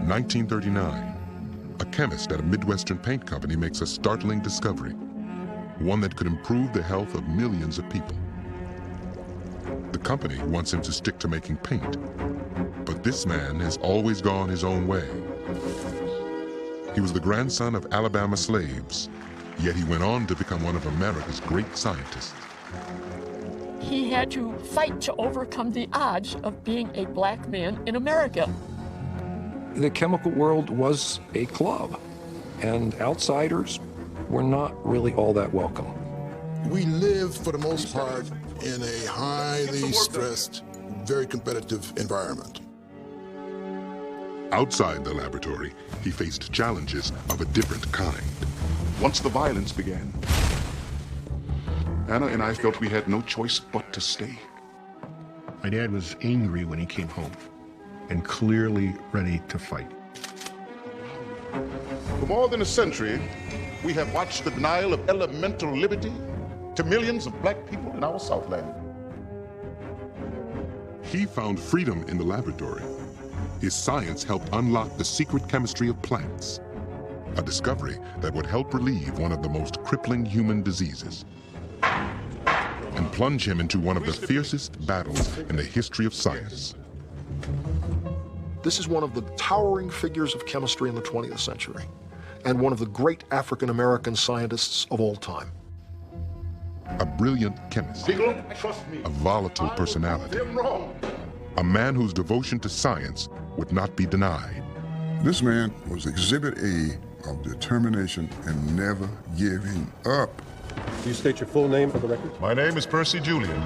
1939, a chemist at a Midwestern paint company makes a startling discovery, one that could improve the health of millions of people. The company wants him to stick to making paint, but this man has always gone his own way. He was the grandson of Alabama slaves, yet he went on to become one of America's great scientists. He had to fight to overcome the odds of being a black man in America. The chemical world was a club, and outsiders were not really all that welcome. We live, for the most part, in a highly stressed, very competitive environment. Outside the laboratory, he faced challenges of a different kind. Once the violence began, Anna and I felt we had no choice but to stay. My dad was angry when he came home and clearly ready to fight. For more than a century, we have watched the denial of elemental liberty to millions of black people in our Southland. He found freedom in the laboratory. His science helped unlock the secret chemistry of plants, a discovery that would help relieve one of the most crippling human diseases, and plunge him into one of the fiercest battles in the history of science. This is one of the towering figures of chemistry in the 20th century, and one of the great African-American scientists of all time. A brilliant chemist, a volatile personality, a man whose devotion to science would not be denied. This man was Exhibit A of determination and never giving up. Do you state your full name for the record? My name is Percy Julian.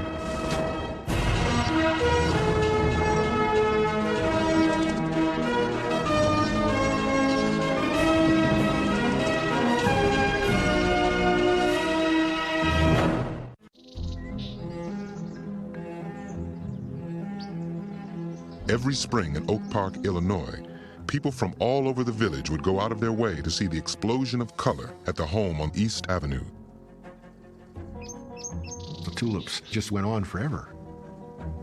Every spring in Oak Park, Illinois, people from all over the village would go out of their way to see the explosion of color at the home on East Avenue. The tulips just went on forever.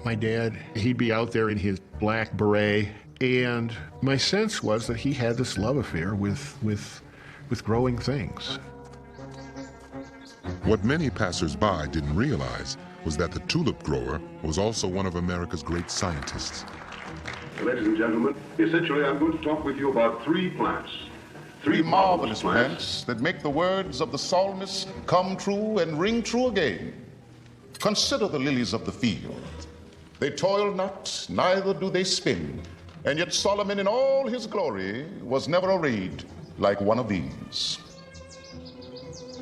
My dad, he'd be out there in his black beret, and my sense was that he had this love affair with growing things. What many passers-by didn't realize was that the tulip grower was also one of America's great scientists. Ladies and gentlemen, essentially I'm going to talk with you about three plants. Three marvelous plants that make the words of the psalmist come true and ring true again. Consider the lilies of the field. They toil not, neither do they spin. And yet Solomon in all his glory was never arrayed like one of these.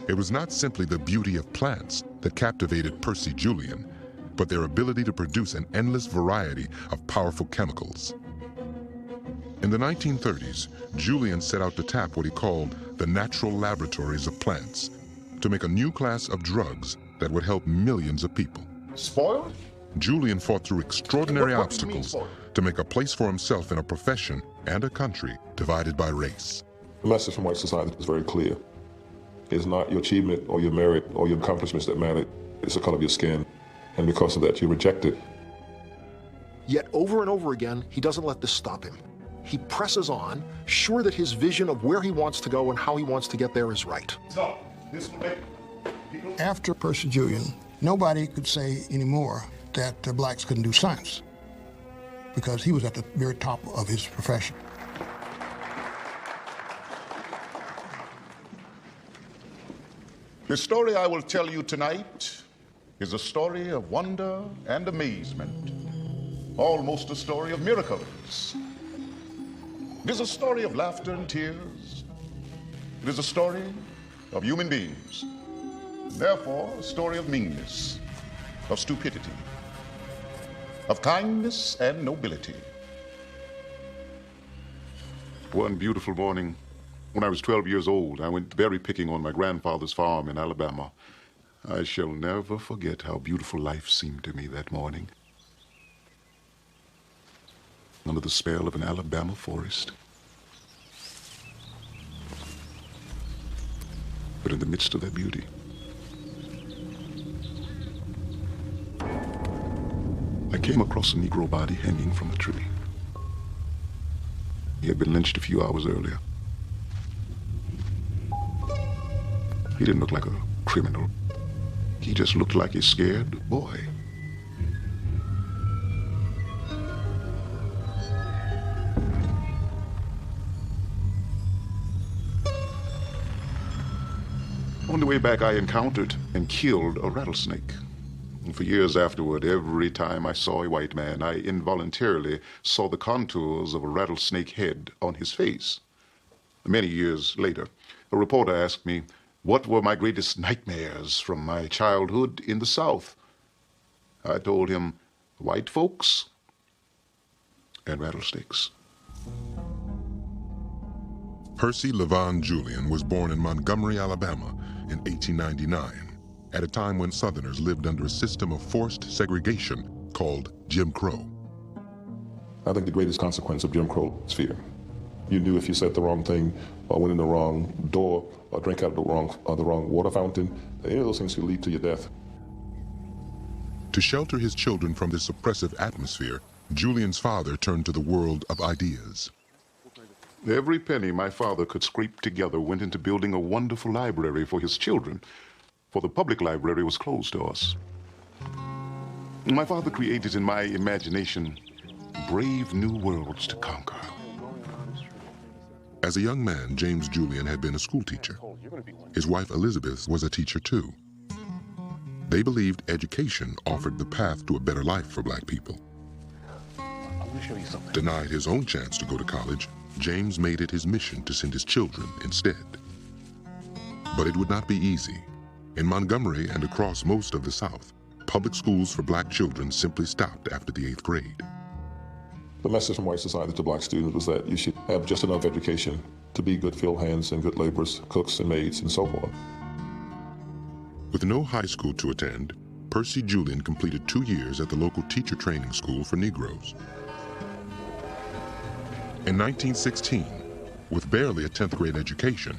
It was not simply the beauty of plants that captivated Percy Julian, but their ability to produce an endless variety of powerful chemicals. In the 1930s, Julian set out to tap what he called the natural laboratories of plants to make a new class of drugs that would help millions of people. Spoiled? Julian fought through extraordinary obstacles to make a place for himself in a profession and a country divided by race. The message from white society is very clear. It's not your achievement or your merit or your accomplishments that matter. It's the color of your skin. And because of that, you're rejected. Yet over and over again, he doesn't let this stop him. He presses on, sure that his vision of where he wants to go and how he wants to get there is right. So, this will make people... After Percy Julian, nobody could say anymore that blacks couldn't do science, because he was at the very top of his profession. The story I will tell you tonight is a story of wonder and amazement, almost a story of miracles. It is a story of laughter and tears. It is a story of human beings. Therefore, a story of meanness, of stupidity, of kindness and nobility. One beautiful morning, when I was 12 years old, I went berry picking on my grandfather's farm in Alabama. I shall never forget how beautiful life seemed to me that morning. Under the spell of an Alabama forest. But in the midst of that beauty, I came across a Negro body hanging from a tree. He had been lynched a few hours earlier. He didn't look like a criminal. He just looked like a scared boy. On the way back, I encountered and killed a rattlesnake. And for years afterward, every time I saw a white man, I involuntarily saw the contours of a rattlesnake head on his face. Many years later, a reporter asked me what were my greatest nightmares from my childhood in the South. I told him, white folks and rattlesnakes. Percy LaVon Julian was born in Montgomery, Alabama in 1899, at a time when Southerners lived under a system of forced segregation called Jim Crow. I think the greatest consequence of Jim Crow is fear. You knew if you said the wrong thing, or went in the wrong door, or drank out of the wrong water fountain, any of those things could lead to your death. To shelter his children from this oppressive atmosphere, Julian's father turned to the world of ideas. Every penny my father could scrape together went into building a wonderful library for his children, for the public library was closed to us. My father created in my imagination brave new worlds to conquer. As a young man, James Julian had been a schoolteacher. His wife Elizabeth was a teacher too. They believed education offered the path to a better life for black people. Denied his own chance to go to college, James made it his mission to send his children instead. But it would not be easy. In Montgomery and across most of the South, public schools for black children simply stopped after the 8th grade. The message from white society to black students was that you should have just enough education to be good field hands and good laborers, cooks and maids and so on. With no high school to attend, Percy Julian completed 2 years at the local teacher training school for Negroes. In 1916, with barely a 10th grade education,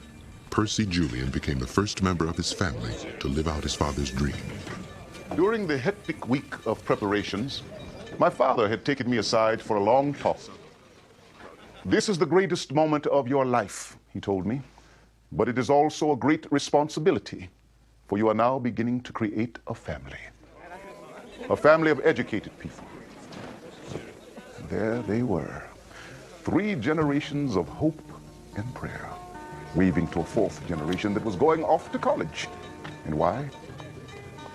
Percy Julian became the first member of his family to live out his father's dream. During the hectic week of preparations, my father had taken me aside for a long talk. This is the greatest moment of your life, he told me, but it is also a great responsibility, for you are now beginning to create a family of educated people. There they were, 3 generations of hope and prayer, weaving to a 4th generation that was going off to college. And why?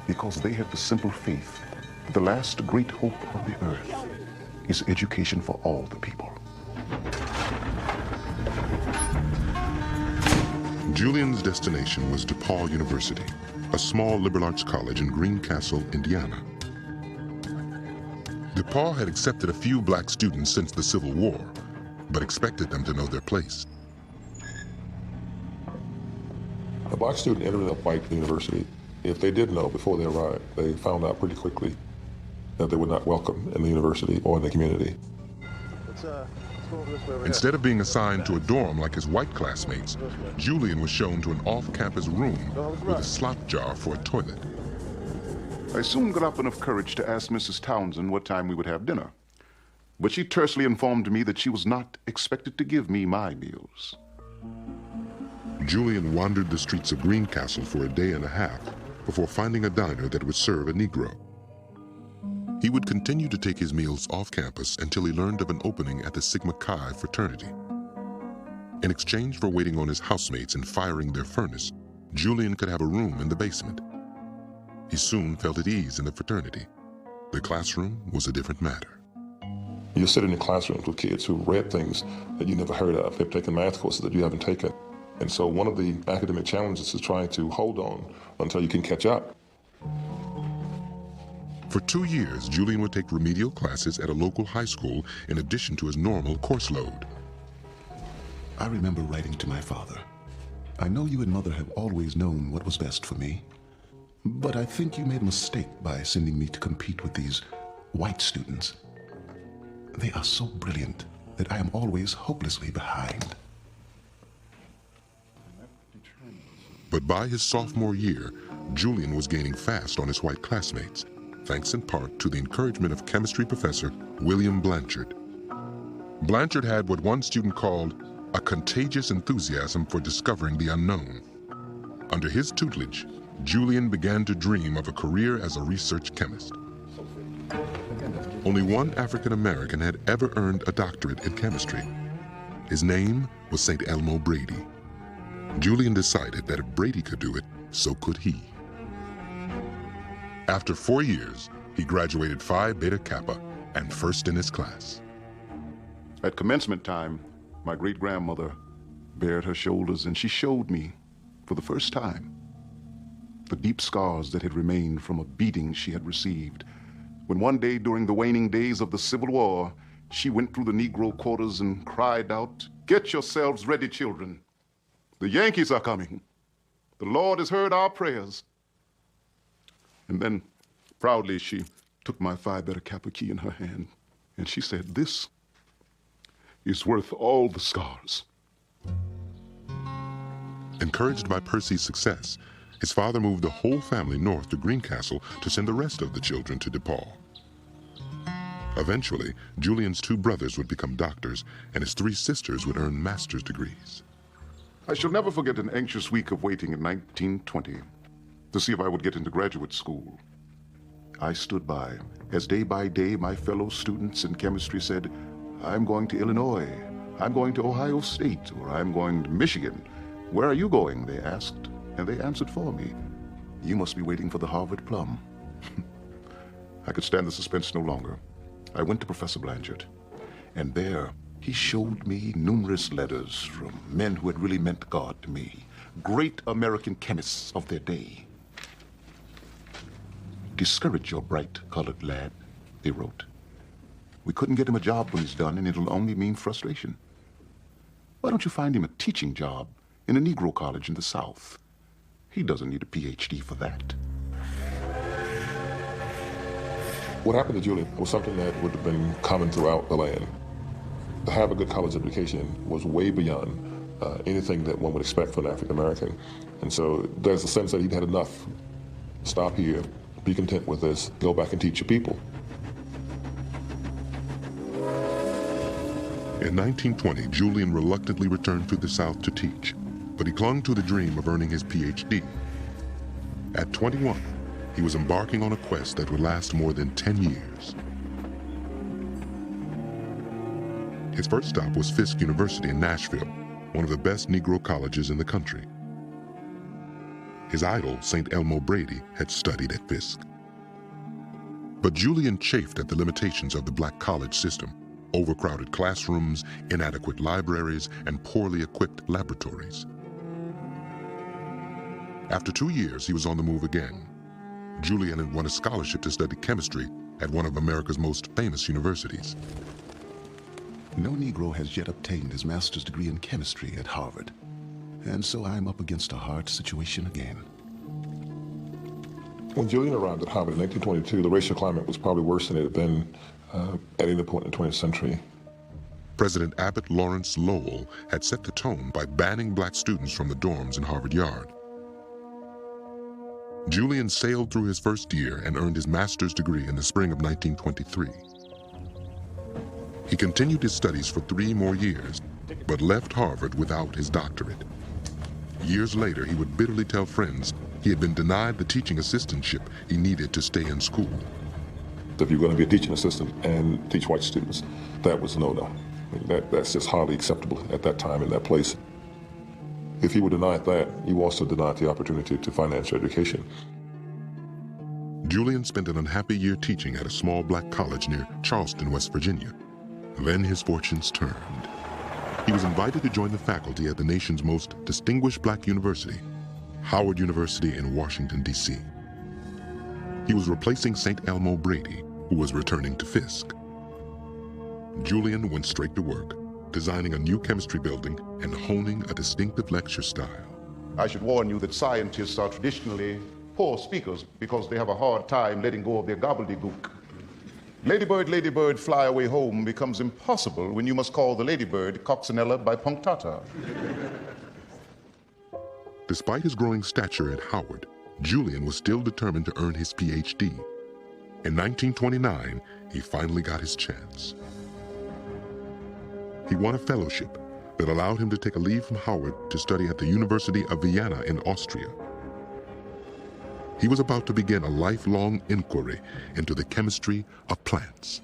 Because they had the simple faith that the last great hope of the earth is education for all the people. Julian's destination was DePaul University, a small liberal arts college in Greencastle, Indiana. DePaul had accepted a few black students since the Civil War, but expected them to know their place. A black student entering a white university, if they did know before they arrived, they found out pretty quickly that they were not welcome in the university or in the community. Instead of being assigned to a dorm like his white classmates, Julian was shown to an off-campus room with a slop jar for a toilet. I soon got up enough courage to ask Mrs. Townsend what time we would have dinner, but she tersely informed me that she was not expected to give me my meals. Julian wandered the streets of Greencastle for a day and a half before finding a diner that would serve a Negro. He would continue to take his meals off campus until he learned of an opening at the Sigma Chi fraternity. In exchange for waiting on his housemates and firing their furnace, Julian could have a room in the basement. He soon felt at ease in the fraternity. The classroom was a different matter. You sit in your classrooms with kids who read things that you never heard of. They've taken math courses that you haven't taken. And so one of the academic challenges is trying to hold on until you can catch up. For 2 years, Julian would take remedial classes at a local high school in addition to his normal course load. I remember writing to my father. I know you and Mother have always known what was best for me, but I think you made a mistake by sending me to compete with these white students. They are so brilliant that I am always hopelessly behind. But by his sophomore year, Julian was gaining fast on his white classmates, thanks in part to the encouragement of chemistry professor William Blanchard. Blanchard had what one student called a contagious enthusiasm for discovering the unknown. Under his tutelage, Julian began to dream of a career as a research chemist. Only one African American had ever earned a doctorate in chemistry. His name was St. Elmo Brady. Julian decided that if Brady could do it, so could he. After 4 years, he graduated Phi Beta Kappa and first in his class. At commencement time, my great-grandmother bared her shoulders and she showed me, for the first time, the deep scars that had remained from a beating she had received when one day during the waning days of the Civil War, she went through the Negro quarters and cried out, "Get yourselves ready, children. The Yankees are coming. The Lord has heard our prayers." And then, proudly, she took my Phi Beta Kappa key in her hand, and she said, "This is worth all the scars." Encouraged by Percy's success, his father moved the whole family north to Greencastle to send the rest of the children to DePaul. Eventually, Julian's 2 brothers would become doctors, and his 3 sisters would earn master's degrees. I shall never forget an anxious week of waiting in 1920 to see if I would get into graduate school. I stood by as day by day my fellow students in chemistry said, "I'm going to Illinois, I'm going to Ohio State, or I'm going to Michigan. Where are you going?" they asked, and they answered for me, "You must be waiting for the Harvard plum." I could stand the suspense no longer. I went to Professor Blanchard, and there he showed me numerous letters from men who had really meant God to me, great American chemists of their day. "Discourage your bright colored lad," they wrote. "We couldn't get him a job when he's done, and it'll only mean frustration. Why don't you find him a teaching job in a Negro college in the South? He doesn't need a PhD for that." What happened to Julian was something that would have been common throughout the land. To have a good college education was way beyond anything that one would expect from an African American. And so there's a sense that he'd had enough. Stop here, be content with this, go back and teach your people. In 1920, Julian reluctantly returned to the South to teach, but he clung to the dream of earning his PhD. At 21, he was embarking on a quest that would last more than 10 years. His first stop was Fisk University in Nashville, one of the best Negro colleges in the country. His idol, St. Elmo Brady, had studied at Fisk. But Julian chafed at the limitations of the black college system: overcrowded classrooms, inadequate libraries, and poorly equipped laboratories. After 2 years, he was on the move again. Julian had won a scholarship to study chemistry at one of America's most famous universities. No Negro has yet obtained his master's degree in chemistry at Harvard, and so I'm up against a hard situation again. When Julian arrived at Harvard in 1922, the racial climate was probably worse than it had been at any point in the 20th century. President Abbott Lawrence Lowell had set the tone by banning black students from the dorms in Harvard Yard. Julian sailed through his first year and earned his master's degree in the spring of 1923. He continued his studies for 3 more years, but left Harvard without his doctorate. Years later, he would bitterly tell friends he had been denied the teaching assistantship he needed to stay in school. If you're going to be a teaching assistant and teach white students, that was a no-no. That's just hardly acceptable at that time in that place. If you were denied that, you also denied the opportunity to finance your education. Julian spent an unhappy year teaching at a small black college near Charleston, West Virginia. Then his fortunes turned. He was invited to join the faculty at the nation's most distinguished black university, Howard University in Washington, D.C. He was replacing St. Elmo Brady, who was returning to Fisk. Julian went straight to work, designing a new chemistry building and honing a distinctive lecture style. I should warn you that scientists are traditionally poor speakers because they have a hard time letting go of their gobbledygook. Ladybird, ladybird, fly away home becomes impossible when you must call the ladybird coccinella by punctata. Despite his growing stature at Howard, Julian was still determined to earn his PhD. In 1929, he finally got his chance. He won a fellowship that allowed him to take a leave from Howard to study at the University of Vienna in Austria. He was about to begin a lifelong inquiry into the chemistry of plants.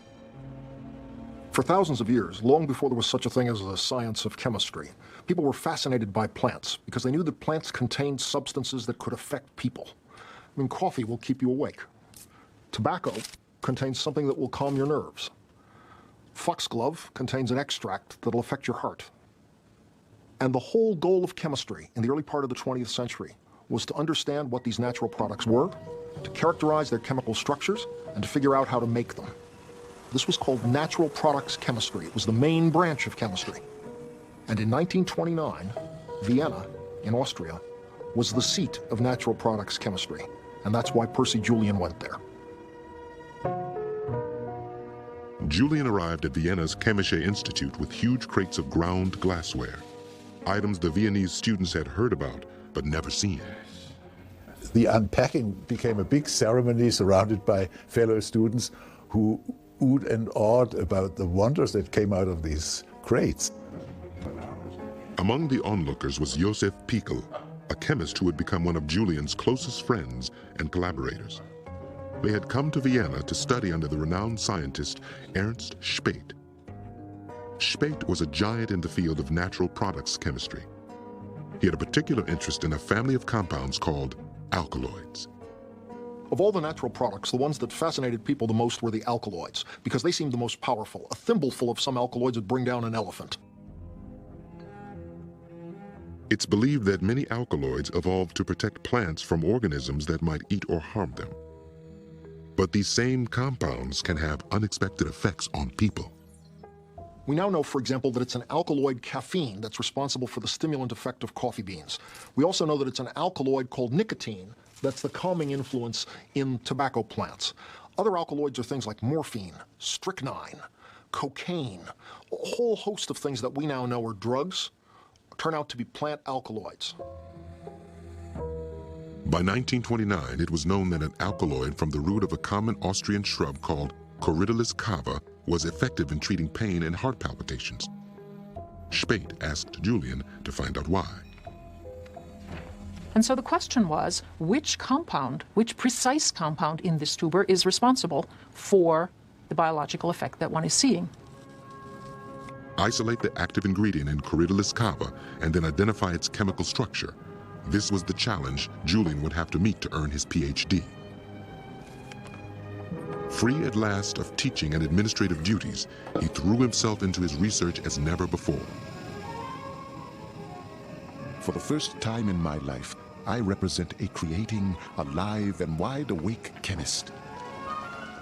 For thousands of years, long before there was such a thing as the science of chemistry, people were fascinated by plants because they knew that plants contained substances that could affect people. I mean, coffee will keep you awake. Tobacco contains something that will calm your nerves. Foxglove contains an extract that'll affect your heart. And the whole goal of chemistry in the early part of the 20th century was to understand what these natural products were, to characterize their chemical structures, and to figure out how to make them. This was called natural products chemistry. It was the main branch of chemistry. And in 1929, Vienna, in Austria, was the seat of natural products chemistry. And that's why Percy Julian went there. Julian arrived at Vienna's Chemische Institute with huge crates of ground glassware, items the Viennese students had heard about but never seen. The unpacking became a big ceremony surrounded by fellow students who oohed and awed about the wonders that came out of these crates. Among the onlookers was Josef Pickel, a chemist who had become one of Julian's closest friends and collaborators. They had come to Vienna to study under the renowned scientist Ernst Spate. Spate was a giant in the field of natural products chemistry. He had a particular interest in a family of compounds called alkaloids. Of all the natural products, the ones that fascinated people the most were the alkaloids, because they seemed the most powerful. A thimbleful of some alkaloids would bring down an elephant. It's believed that many alkaloids evolved to protect plants from organisms that might eat or harm them. But these same compounds can have unexpected effects on people. We now know, for example, that it's an alkaloid caffeine that's responsible for the stimulant effect of coffee beans. We also know that it's an alkaloid called nicotine that's the calming influence in tobacco plants. Other alkaloids are things like morphine, strychnine, cocaine. A whole host of things that we now know are drugs turn out to be plant alkaloids. By 1929, it was known that an alkaloid from the root of a common Austrian shrub called Corydalus cava was effective in treating pain and heart palpitations. Spate asked Julian to find out why. And so the question was, which compound, which precise compound in this tuber is responsible for the biological effect that one is seeing? Isolate the active ingredient in Corydalus cava and then identify its chemical structure. This was the challenge Julian would have to meet to earn his PhD. Free at last of teaching and administrative duties, he threw himself into his research as never before. For the first time in my life, I represent a creating, alive, and wide-awake chemist.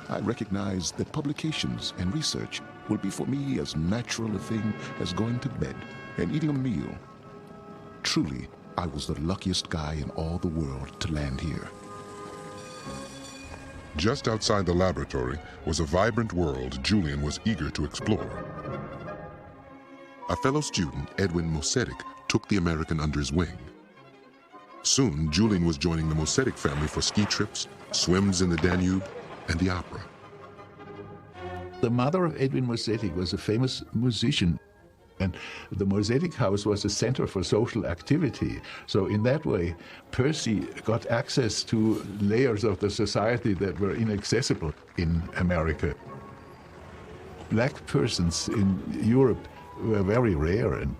I recognize that publications and research will be for me as natural a thing as going to bed and eating a meal. Truly, I was the luckiest guy in all the world to land here. Just outside the laboratory was a vibrant world Julian was eager to explore. A fellow student, Edwin Mosetic, took the American under his wing. Soon, Julian was joining the Mosetic family for ski trips, swims in the Danube, and the opera. The mother of Edwin Mosetic was a famous musician, and the Mosetic house was a center for social activity. So in that way, Percy got access to layers of the society that were inaccessible in America. Black persons in Europe were very rare, and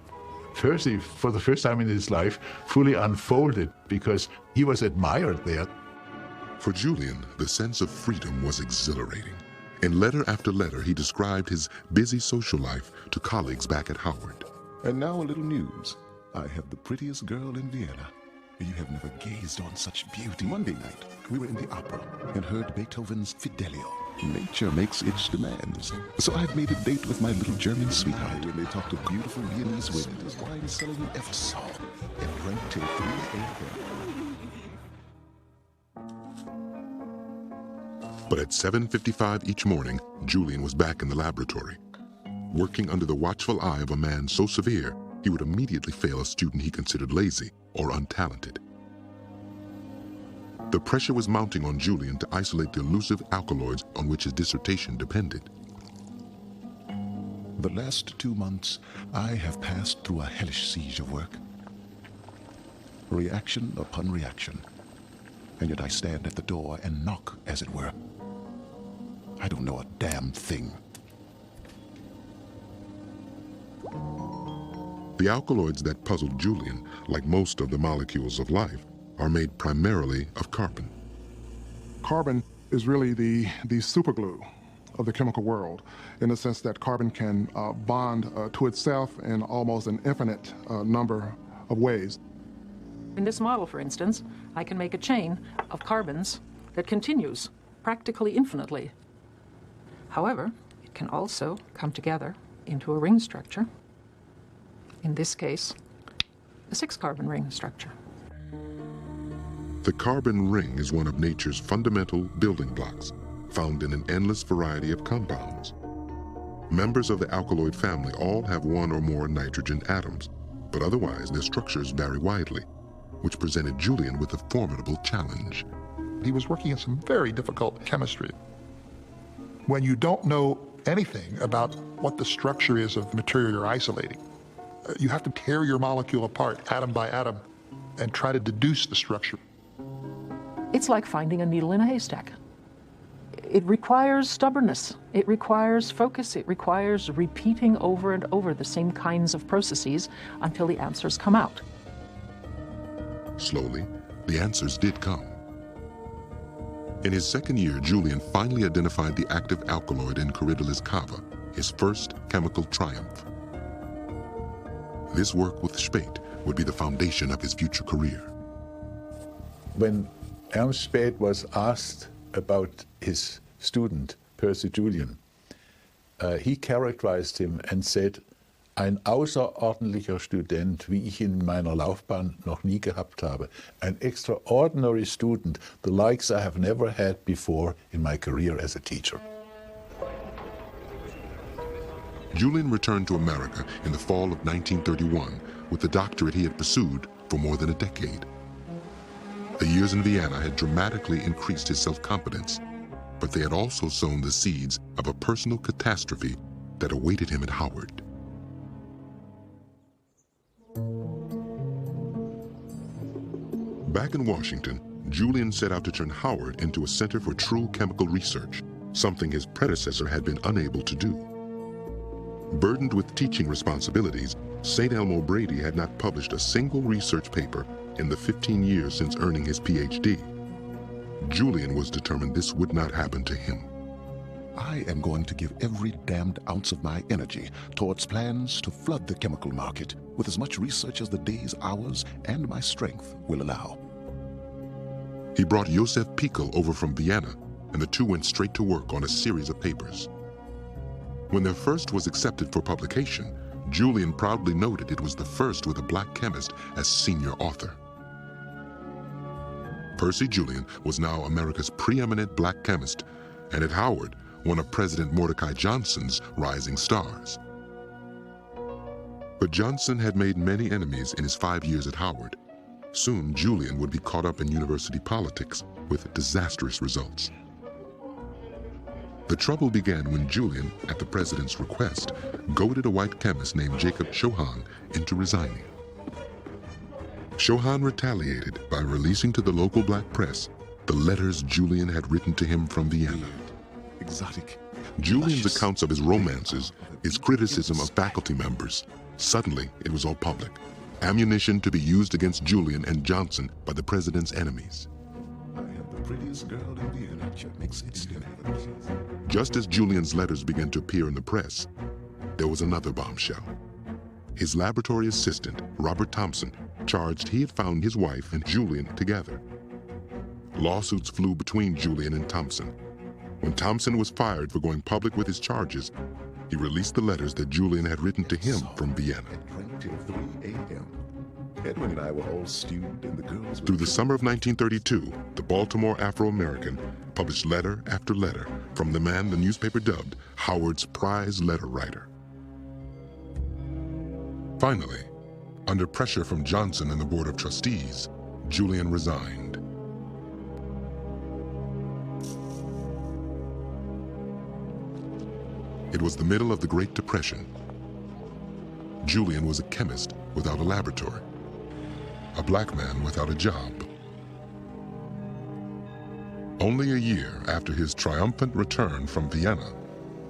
Percy, for the first time in his life, fully unfolded because he was admired there. For Julian, the sense of freedom was exhilarating. In letter after letter, he described his busy social life to colleagues back at Howard. And now a little news. I have the prettiest girl in Vienna. You have never gazed on such beauty. Monday night, we were in the opera and heard Beethoven's Fidelio. Nature makes its demands. So I've made a date with my little German sweetheart. When they talk to beautiful Viennese women, wine selling F-saw and drank till 3 a.m. But at 7:55 each morning, Julian was back in the laboratory, working under the watchful eye of a man so severe he would immediately fail a student he considered lazy or untalented. The pressure was mounting on Julian to isolate the elusive alkaloids on which his dissertation depended. The last 2 months, I have passed through a hellish siege of work. Reaction upon reaction. And yet I stand at the door and knock, as it were. I don't know a damn thing. The alkaloids that puzzled Julian, like most of the molecules of life, are made primarily of carbon. Carbon is really the superglue of the chemical world, in the sense that carbon can bond to itself in almost an infinite number of ways. In this model, for instance, I can make a chain of carbons that continues practically infinitely. However, it can also come together into a ring structure. In this case, a 6-carbon ring structure. The carbon ring is one of nature's fundamental building blocks, found in an endless variety of compounds. Members of the alkaloid family all have one or more nitrogen atoms, but otherwise their structures vary widely, which presented Julian with a formidable challenge. He was working in some very difficult chemistry. When you don't know anything about what the structure is of the material you're isolating, you have to tear your molecule apart, atom by atom, and try to deduce the structure. It's like finding a needle in a haystack. It requires stubbornness. It requires focus. It requires repeating over and over the same kinds of processes until the answers come out. Slowly, the answers did come. In his second year, Julian finally identified the active alkaloid in Corydalus cava, his first chemical triumph. This work with Speth would be the foundation of his future career. When Ernst Speth was asked about his student, Percy Julian, he characterized him and said, ein außerordentlicher Student, wie ich ihn in meiner Laufbahn noch nie gehabt habe. An extraordinary student, the likes I have never had before in my career as a teacher. Julian returned to America in the fall of 1931 with the doctorate he had pursued for more than a decade. The years in Vienna had dramatically increased his self-confidence, but they had also sown the seeds of a personal catastrophe that awaited him at Howard. Back in Washington, Julian set out to turn Howard into a center for true chemical research, something his predecessor had been unable to do. Burdened with teaching responsibilities, St. Elmo Brady had not published a single research paper in the 15 years since earning his PhD. Julian was determined this would not happen to him. I am going to give every damned ounce of my energy towards plans to flood the chemical market with as much research as the days, hours, and my strength will allow. He brought Josef Pickel over from Vienna, and the two went straight to work on a series of papers. When their first was accepted for publication, Julian proudly noted it was the first with a black chemist as senior author. Percy Julian was now America's preeminent black chemist, and at Howard, one of President Mordecai Johnson's rising stars. But Johnson had made many enemies in his 5 years at Howard. Soon, Julian would be caught up in university politics with disastrous results. The trouble began when Julian, at the president's request, goaded a white chemist named Jacob Chauhan into resigning. Chauhan retaliated by releasing to the local black press the letters Julian had written to him from Vienna. Exotic. Julian's accounts of his romances, his criticism of faculty members. Suddenly, it was all public. Ammunition to be used against Julian and Johnson by the president's enemies. I am the prettiest girl in Vienna. Makes it still happen. Just as Julian's letters began to appear in the press, there was another bombshell. His laboratory assistant, Robert Thompson, charged he had found his wife and Julian together. Lawsuits flew between Julian and Thompson. When Thompson was fired for going public with his charges, he released the letters that Julian had written to him from Vienna. Till 3 a.m. Edwin and I were all stewed, and the girls were... Through the summer of 1932, the Baltimore Afro-American published letter after letter from the man the newspaper dubbed Howard's prize letter writer. Finally, under pressure from Johnson and the Board of Trustees, Julian resigned. It was the middle of the Great Depression. Julian was a chemist without a laboratory, a black man without a job. Only a year after his triumphant return from Vienna,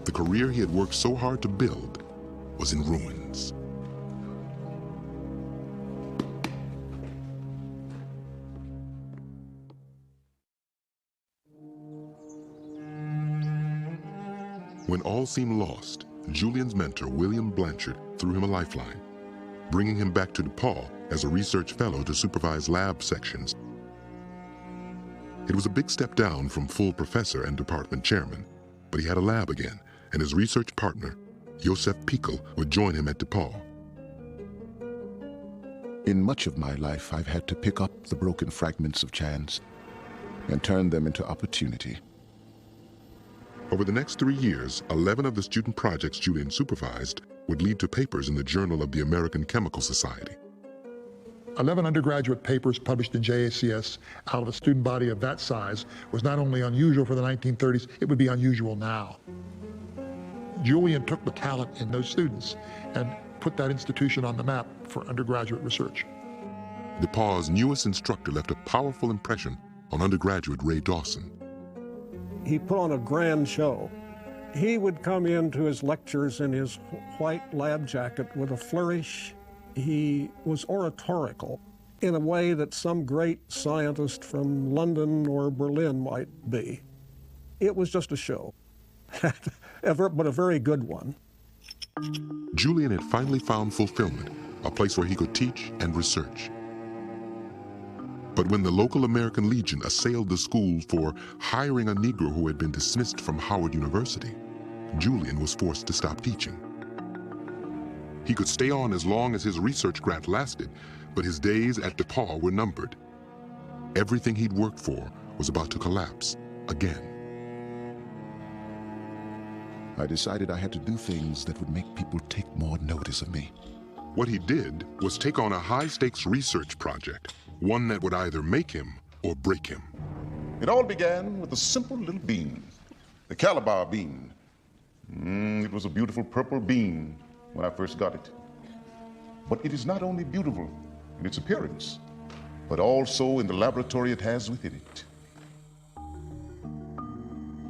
the career he had worked so hard to build was in ruins. When all seemed lost, Julian's mentor, William Blanchard, threw him a lifeline, bringing him back to DePaul as a research fellow to supervise lab sections. It was a big step down from full professor and department chairman, but he had a lab again, and his research partner, Josef Pickel, would join him at DePaul. In much of my life, I've had to pick up the broken fragments of chance and turn them into opportunity. Over the next 3 years, 11 of the student projects Julian supervised would lead to papers in the Journal of the American Chemical Society. 11 undergraduate papers published in JACS out of a student body of that size was not only unusual for the 1930s, it would be unusual now. Julian took the talent in those students and put that institution on the map for undergraduate research. DePaul's newest instructor left a powerful impression on undergraduate Ray Dawson. He put on a grand show. He would come into his lectures in his white lab jacket with a flourish. He was oratorical in a way that some great scientist from London or Berlin might be. It was just a show, but a very good one. Julian had finally found fulfillment, a place where he could teach and research. But when the local American Legion assailed the school for hiring a Negro who had been dismissed from Howard University, Julian was forced to stop teaching. He could stay on as long as his research grant lasted, but his days at DePaul were numbered. Everything he'd worked for was about to collapse again. I decided I had to do things that would make people take more notice of me. What he did was take on a high-stakes research project, one that would either make him or break him. It all began with a simple little bean, the Calabar bean. It was a beautiful purple bean when I first got it. But it is not only beautiful in its appearance, but also in the laboratory it has within it.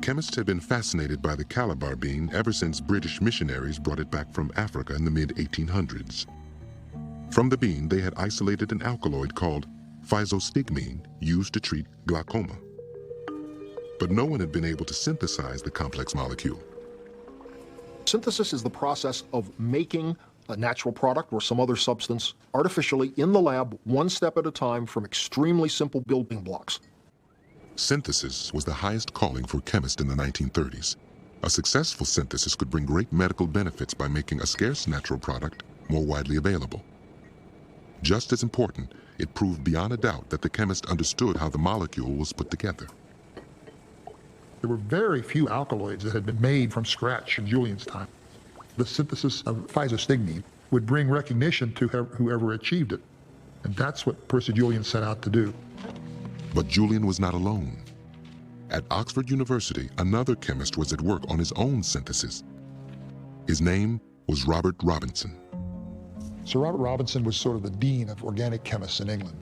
Chemists had been fascinated by the Calabar bean ever since British missionaries brought it back from Africa in the mid-1800s. From the bean, they had isolated an alkaloid called physostigmine, used to treat glaucoma. But no one had been able to synthesize the complex molecule. Synthesis is the process of making a natural product or some other substance artificially in the lab, one step at a time, from extremely simple building blocks. Synthesis was the highest calling for chemists in the 1930s. A successful synthesis could bring great medical benefits by making a scarce natural product more widely available. Just as important, it proved beyond a doubt that the chemist understood how the molecule was put together. There were very few alkaloids that had been made from scratch in Julian's time. The synthesis of physostigmine would bring recognition to whoever achieved it. And that's what Percy Julian set out to do. But Julian was not alone. At Oxford University, another chemist was at work on his own synthesis. His name was Robert Robinson. Sir Robert Robinson was sort of the dean of organic chemists in England.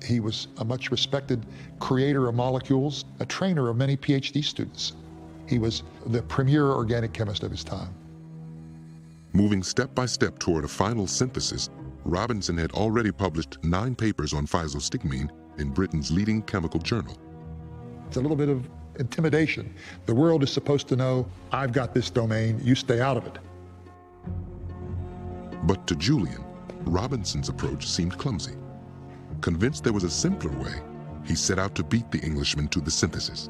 He was a much respected creator of molecules, a trainer of many PhD students. He was the premier organic chemist of his time. Moving step by step toward a final synthesis, Robinson had already published 9 papers on physostigmine in Britain's leading chemical journal. It's a little bit of intimidation. The world is supposed to know, I've got this domain, you stay out of it. But to Julian, Robinson's approach seemed clumsy. Convinced there was a simpler way, he set out to beat the Englishman to the synthesis.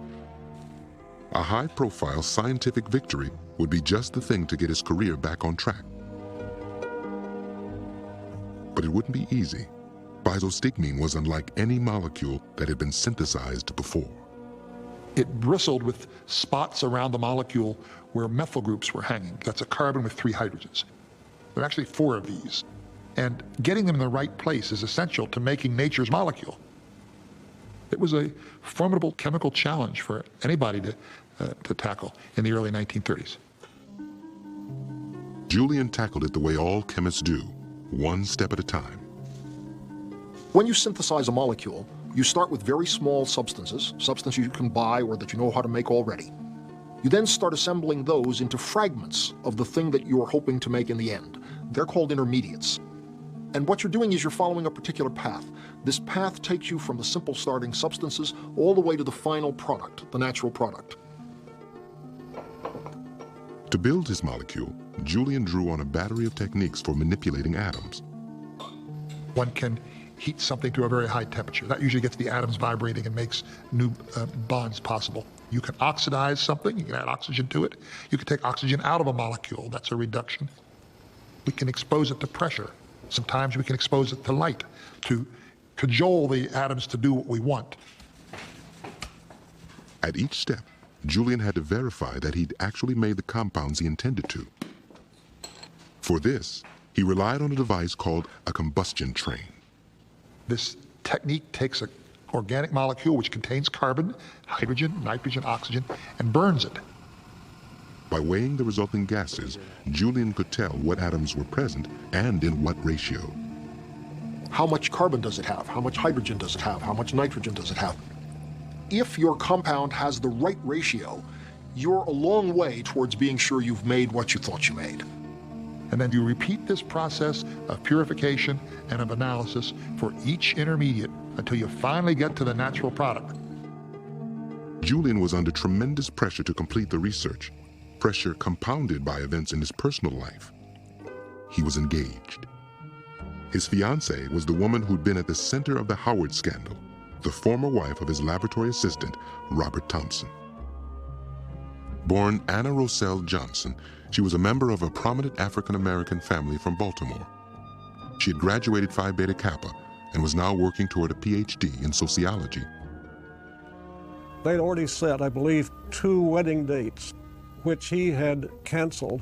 A high-profile scientific victory would be just the thing to get his career back on track. But it wouldn't be easy. Physostigmine was unlike any molecule that had been synthesized before. It bristled with spots around the molecule where methyl groups were hanging. That's a carbon with 3 hydrogens. There are actually 4 of these. And getting them in the right place is essential to making nature's molecule. It was a formidable chemical challenge for anybody to tackle in the early 1930s. Julian tackled it the way all chemists do, one step at a time. When you synthesize a molecule, you start with very small substances you can buy or that you know how to make already. You then start assembling those into fragments of the thing that you're hoping to make in the end. They're called intermediates. And what you're doing is you're following a particular path. This path takes you from the simple starting substances all the way to the final product, the natural product. To build his molecule, Julian drew on a battery of techniques for manipulating atoms. One can heat something to a very high temperature. That usually gets the atoms vibrating and makes new bonds possible. You can oxidize something, you can add oxygen to it. You can take oxygen out of a molecule, that's a reduction. We can expose it to pressure. Sometimes we can expose it to light to cajole the atoms to do what we want. At each step, Julian had to verify that he'd actually made the compounds he intended to. For this, he relied on a device called a combustion train. This technique takes an organic molecule which contains carbon, hydrogen, nitrogen, oxygen, and burns it. By weighing the resulting gases, Julian could tell what atoms were present and in what ratio. How much carbon does it have? How much hydrogen does it have? How much nitrogen does it have? If your compound has the right ratio, you're a long way towards being sure you've made what you thought you made. And then you repeat this process of purification and of analysis for each intermediate until you finally get to the natural product. Julian was under tremendous pressure to complete the research, pressure compounded by events in his personal life. He was engaged. His fiancée was the woman who'd been at the center of the Howard scandal, the former wife of his laboratory assistant, Robert Thompson. Born Anna Roselle Johnson, she was a member of a prominent African-American family from Baltimore. She had graduated Phi Beta Kappa and was now working toward a PhD in sociology. They'd already set, I believe, 2 wedding dates, which he had canceled.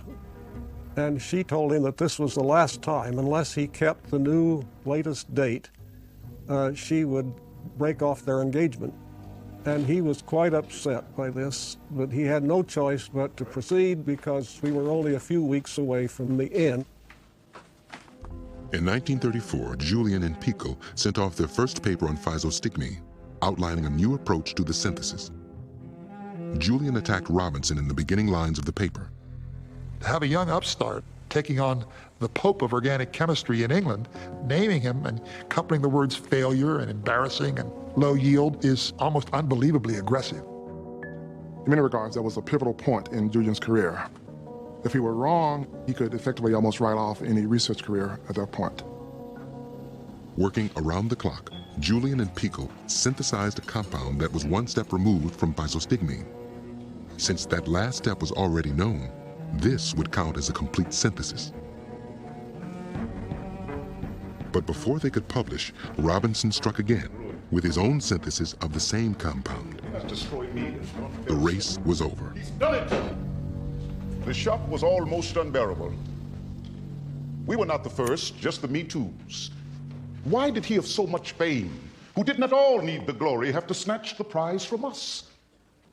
And she told him that this was the last time, unless he kept the new latest date, she would break off their engagement. And he was quite upset by this, but he had no choice but to proceed because we were only a few weeks away from the end. In 1934, Julian and Pico sent off their first paper on physostigmine, outlining a new approach to the synthesis. Julian attacked Robinson in the beginning lines of the paper. To have a young upstart taking on the Pope of organic chemistry in England, naming him and coupling the words failure and embarrassing and low yield is almost unbelievably aggressive. In many regards, that was a pivotal point in Julian's career. If he were wrong, he could effectively almost write off any research career at that point. Working around the clock, Julian and Pico synthesized a compound that was one step removed from physostigmine. Since that last step was already known, this would count as a complete synthesis. But before they could publish, Robinson struck again with his own synthesis of the same compound. The race was over. He's done it! The shock was almost unbearable. We were not the first, just the Me Too's. Why did he of so much fame, who did not all need the glory, have to snatch the prize from us?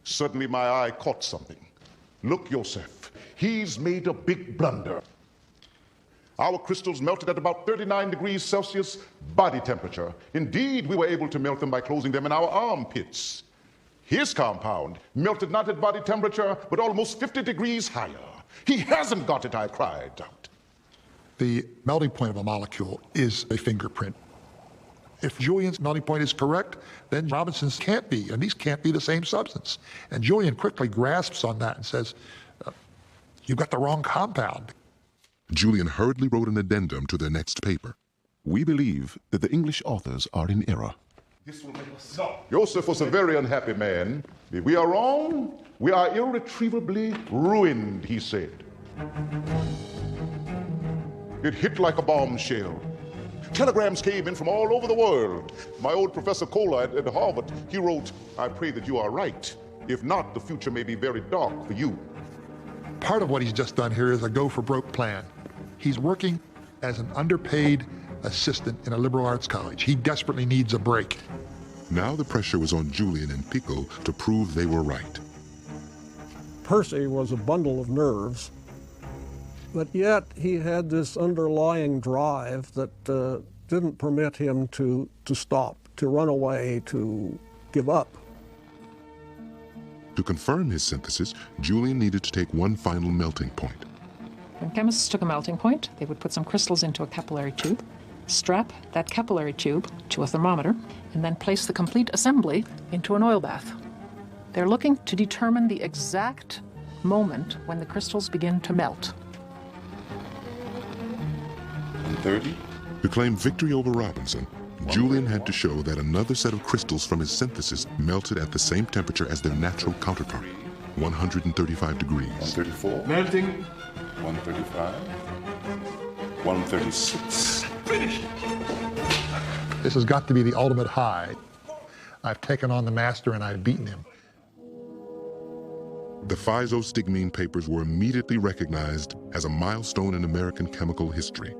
Suddenly my eye caught something. Look, Joseph, he's made a big blunder. Our crystals melted at about 39 degrees Celsius body temperature. Indeed, we were able to melt them by closing them in our armpits. His compound melted not at body temperature, but almost 50 degrees higher. He hasn't got it, I cried out. The melting point of a molecule is a fingerprint. If Julian's melting point is correct, then Robinson's can't be, and these can't be the same substance. And Julian quickly grasps on that and says, you've got the wrong compound. Julian hurriedly wrote an addendum to their next paper. We believe that the English authors are in error. This will make us no. Joseph was a very unhappy man. If we are wrong, we are irretrievably ruined, he said. It hit like a bombshell. Telegrams came in from all over the world. My old Professor Kohler at Harvard, he wrote, I pray that you are right. If not, the future may be very dark for you. Part of what he's just done here is a go-for-broke plan. He's working as an underpaid assistant in a liberal arts college. He desperately needs a break. Now the pressure was on Julian and Pico to prove they were right. Percy was a bundle of nerves. But yet he had this underlying drive that didn't permit him to stop, to run away, to give up. To confirm his synthesis, Julian needed to take one final melting point. When chemists took a melting point, they would put some crystals into a capillary tube, strap that capillary tube to a thermometer, and then place the complete assembly into an oil bath. They're looking to determine the exact moment when the crystals begin to melt. 30? To claim victory over Robinson, Julian had to show that another set of crystals from his synthesis melted at the same temperature as their natural counterpart, 135 degrees. 134. Melting. 135. 136. Finished. This has got to be the ultimate high. I've taken on the master and I've beaten him. The physostigmine papers were immediately recognized as a milestone in American chemical history,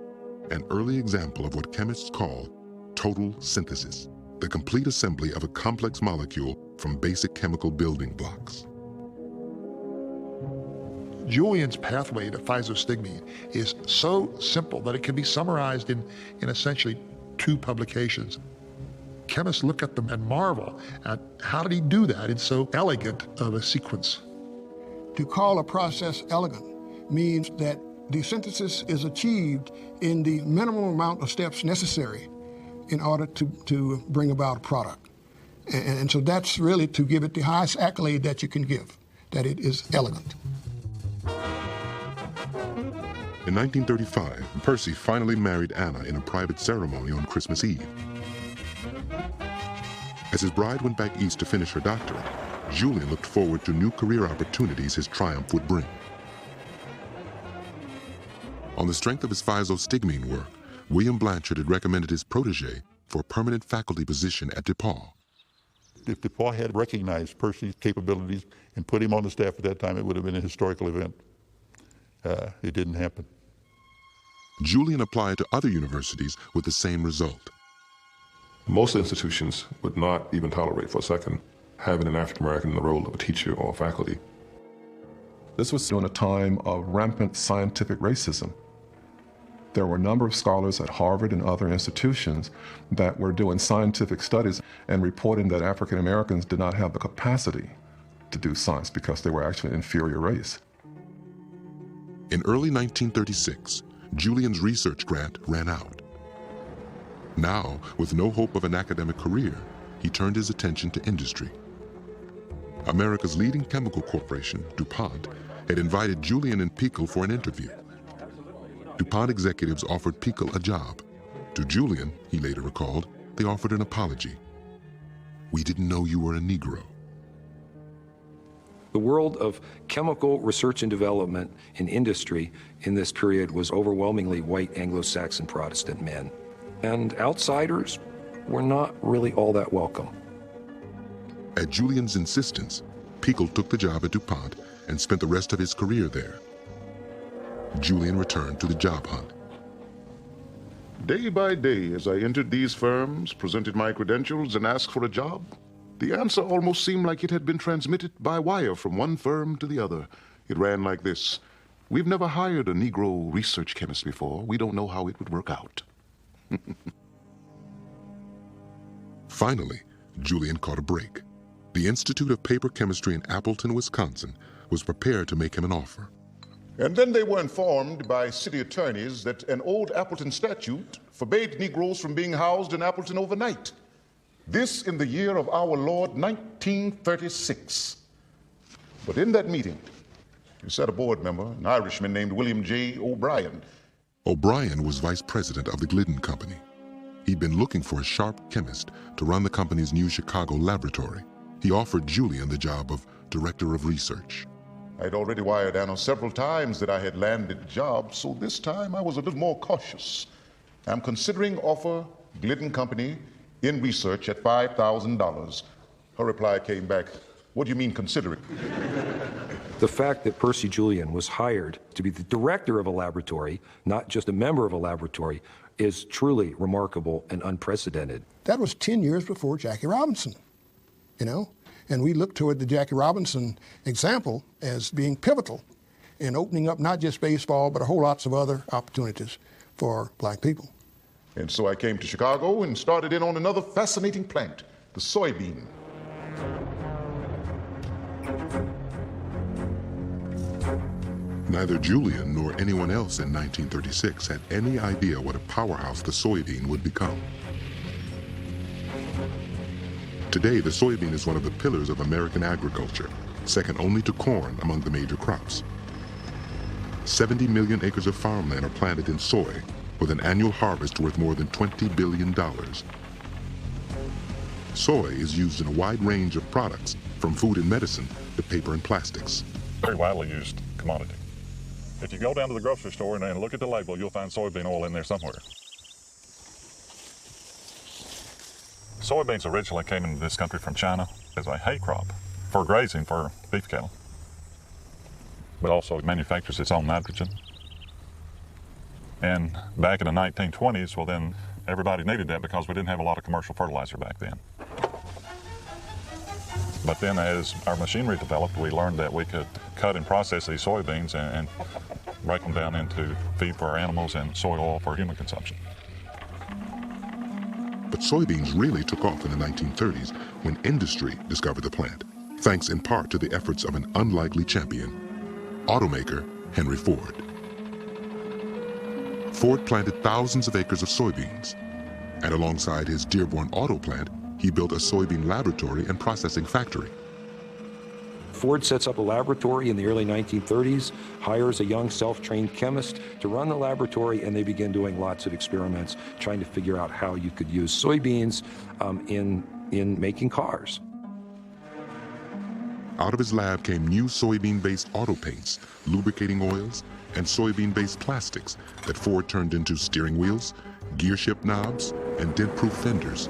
an early example of what chemists call total synthesis, the complete assembly of a complex molecule from basic chemical building blocks. Julian's pathway to physostigmine is so simple that it can be summarized in essentially 2 publications. Chemists look at them and marvel at how did he do that in so elegant of a sequence. To call a process elegant means that the synthesis is achieved in the minimum amount of steps necessary in order to bring about a product. And so that's really to give it the highest accolade that you can give, that it is elegant. In 1935, Percy finally married Anna in a private ceremony on Christmas Eve. As his bride went back east to finish her doctorate, Julian looked forward to new career opportunities his triumph would bring. On the strength of his physostigmine work, William Blanchard had recommended his protege for a permanent faculty position at DePaul. If DePaul had recognized Percy's capabilities and put him on the staff at that time, it would have been a historical event. It didn't happen. Julian applied to other universities with the same result. Most institutions would not even tolerate for a second having an African American in the role of a teacher or faculty. This was during a time of rampant scientific racism. There were a number of scholars at Harvard and other institutions that were doing scientific studies and reporting that African Americans did not have the capacity to do science because they were actually an inferior race. In early 1936, Julian's research grant ran out. Now, with no hope of an academic career, he turned his attention to industry. America's leading chemical corporation, DuPont, had invited Julian and Pekel for an interview. DuPont executives offered Pekel a job. To Julian, he later recalled, they offered an apology. "We didn't know you were a Negro." The world of chemical research and development in industry in this period was overwhelmingly white Anglo-Saxon Protestant men. And outsiders were not really all that welcome. At Julian's insistence, Pekel took the job at DuPont and spent the rest of his career there. Julian returned to the job hunt. Day by day, as I entered these firms, presented my credentials, and asked for a job, the answer almost seemed like it had been transmitted by wire from one firm to the other. It ran like this: "We've never hired a Negro research chemist before. We don't know how it would work out." Finally, Julian caught a break. The Institute of Paper Chemistry in Appleton, Wisconsin, was prepared to make him an offer. And then they were informed by city attorneys that an old Appleton statute forbade Negroes from being housed in Appleton overnight. This in the year of our Lord, 1936. But in that meeting, you sat a board member, an Irishman named William J. O'Brien. O'Brien was vice president of the Glidden Company. He'd been looking for a sharp chemist to run the company's new Chicago laboratory. He offered Julian the job of director of research. I'd already wired Anna several times that I had landed the job, so this time I was a little more cautious. I'm considering offer Glidden Company in research at $5,000. Her reply came back, "What do you mean considering?" The fact that Percy Julian was hired to be the director of a laboratory, not just a member of a laboratory, is truly remarkable and unprecedented. That was 10 years before Jackie Robinson, you know? And we look toward the Jackie Robinson example as being pivotal. in opening up not just baseball, but a whole lots of other opportunities for black people. And so I came to Chicago and started in on another fascinating plant, the soybean. Neither Julian nor anyone else in 1936 had any idea what a powerhouse the soybean would become. Today, the soybean is one of the pillars of American agriculture, second only to corn among the major crops. 70 million acres of farmland are planted in soy, with an annual harvest worth more than $20 billion. Soy is used in a wide range of products, from food and medicine to paper and plastics. Very widely used commodity. If you go down to the grocery store and look at the label, you'll find soybean oil in there somewhere. Soybeans originally came into this country from China as a hay crop for grazing for beef cattle, but also it manufactures its own nitrogen. And back in the 1920s, well then everybody needed that because we didn't have a lot of commercial fertilizer back then. But then as our machinery developed, we learned that we could cut and process these soybeans and break them down into feed for our animals and soy oil for human consumption. But soybeans really took off in the 1930s when industry discovered the plant, thanks in part to the efforts of an unlikely champion, automaker Henry Ford. Ford planted thousands of acres of soybeans, and alongside his Dearborn auto plant, he built a soybean laboratory and processing factory. Ford sets up a laboratory in the early 1930s, hires a young self-trained chemist to run the laboratory, and they begin doing lots of experiments trying to figure out how you could use soybeans in making cars. Out of his lab came new soybean-based auto paints, lubricating oils, and soybean-based plastics that Ford turned into steering wheels, gear shift knobs, and dent-proof fenders.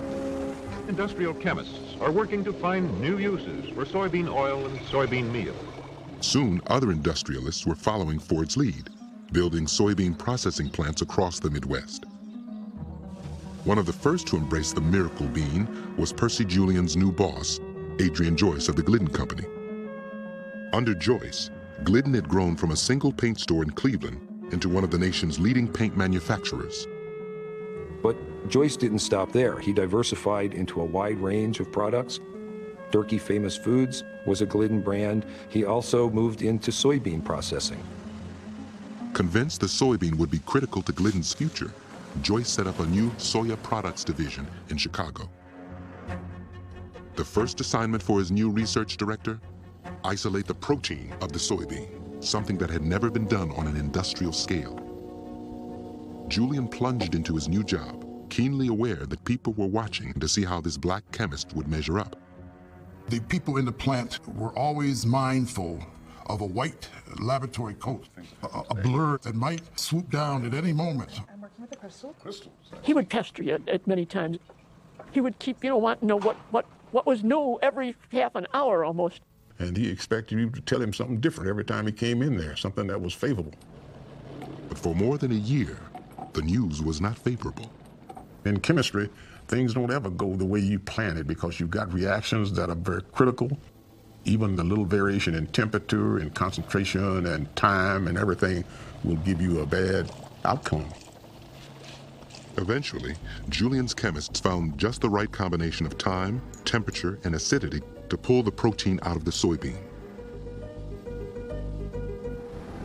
Industrial chemists are working to find new uses for soybean oil and soybean meal. Soon, other industrialists were following Ford's lead, building soybean processing plants across the Midwest. One of the first to embrace the miracle bean was Percy Julian's new boss, Adrian Joyce of the Glidden Company. Under Joyce, Glidden had grown from a single paint store in Cleveland into one of the nation's leading paint manufacturers. But Joyce didn't stop there. He diversified into a wide range of products. Durkee Famous Foods was a Glidden brand. He also moved into soybean processing. Convinced the soybean would be critical to Glidden's future, Joyce set up a new soya products division in Chicago. The first assignment for his new research director? Isolate the protein of the soybean, something that had never been done on an industrial scale. Julian plunged into his new job, keenly aware that people were watching to see how this black chemist would measure up. The people in the plant were always mindful of a white laboratory coat, a blur that might swoop down at any moment. I'm working with the crystals. He would pester you at many times. He would keep, wanting to know what was new every half an hour almost. And he expected you to tell him something different every time he came in there, something that was favorable. But for more than a year, the news was not favorable. In chemistry, things don't ever go the way you plan it because you've got reactions that are very critical. Even the little variation in temperature and concentration and time and everything will give you a bad outcome. Eventually, Julian's chemists found just the right combination of time, temperature, and acidity to pull the protein out of the soybean.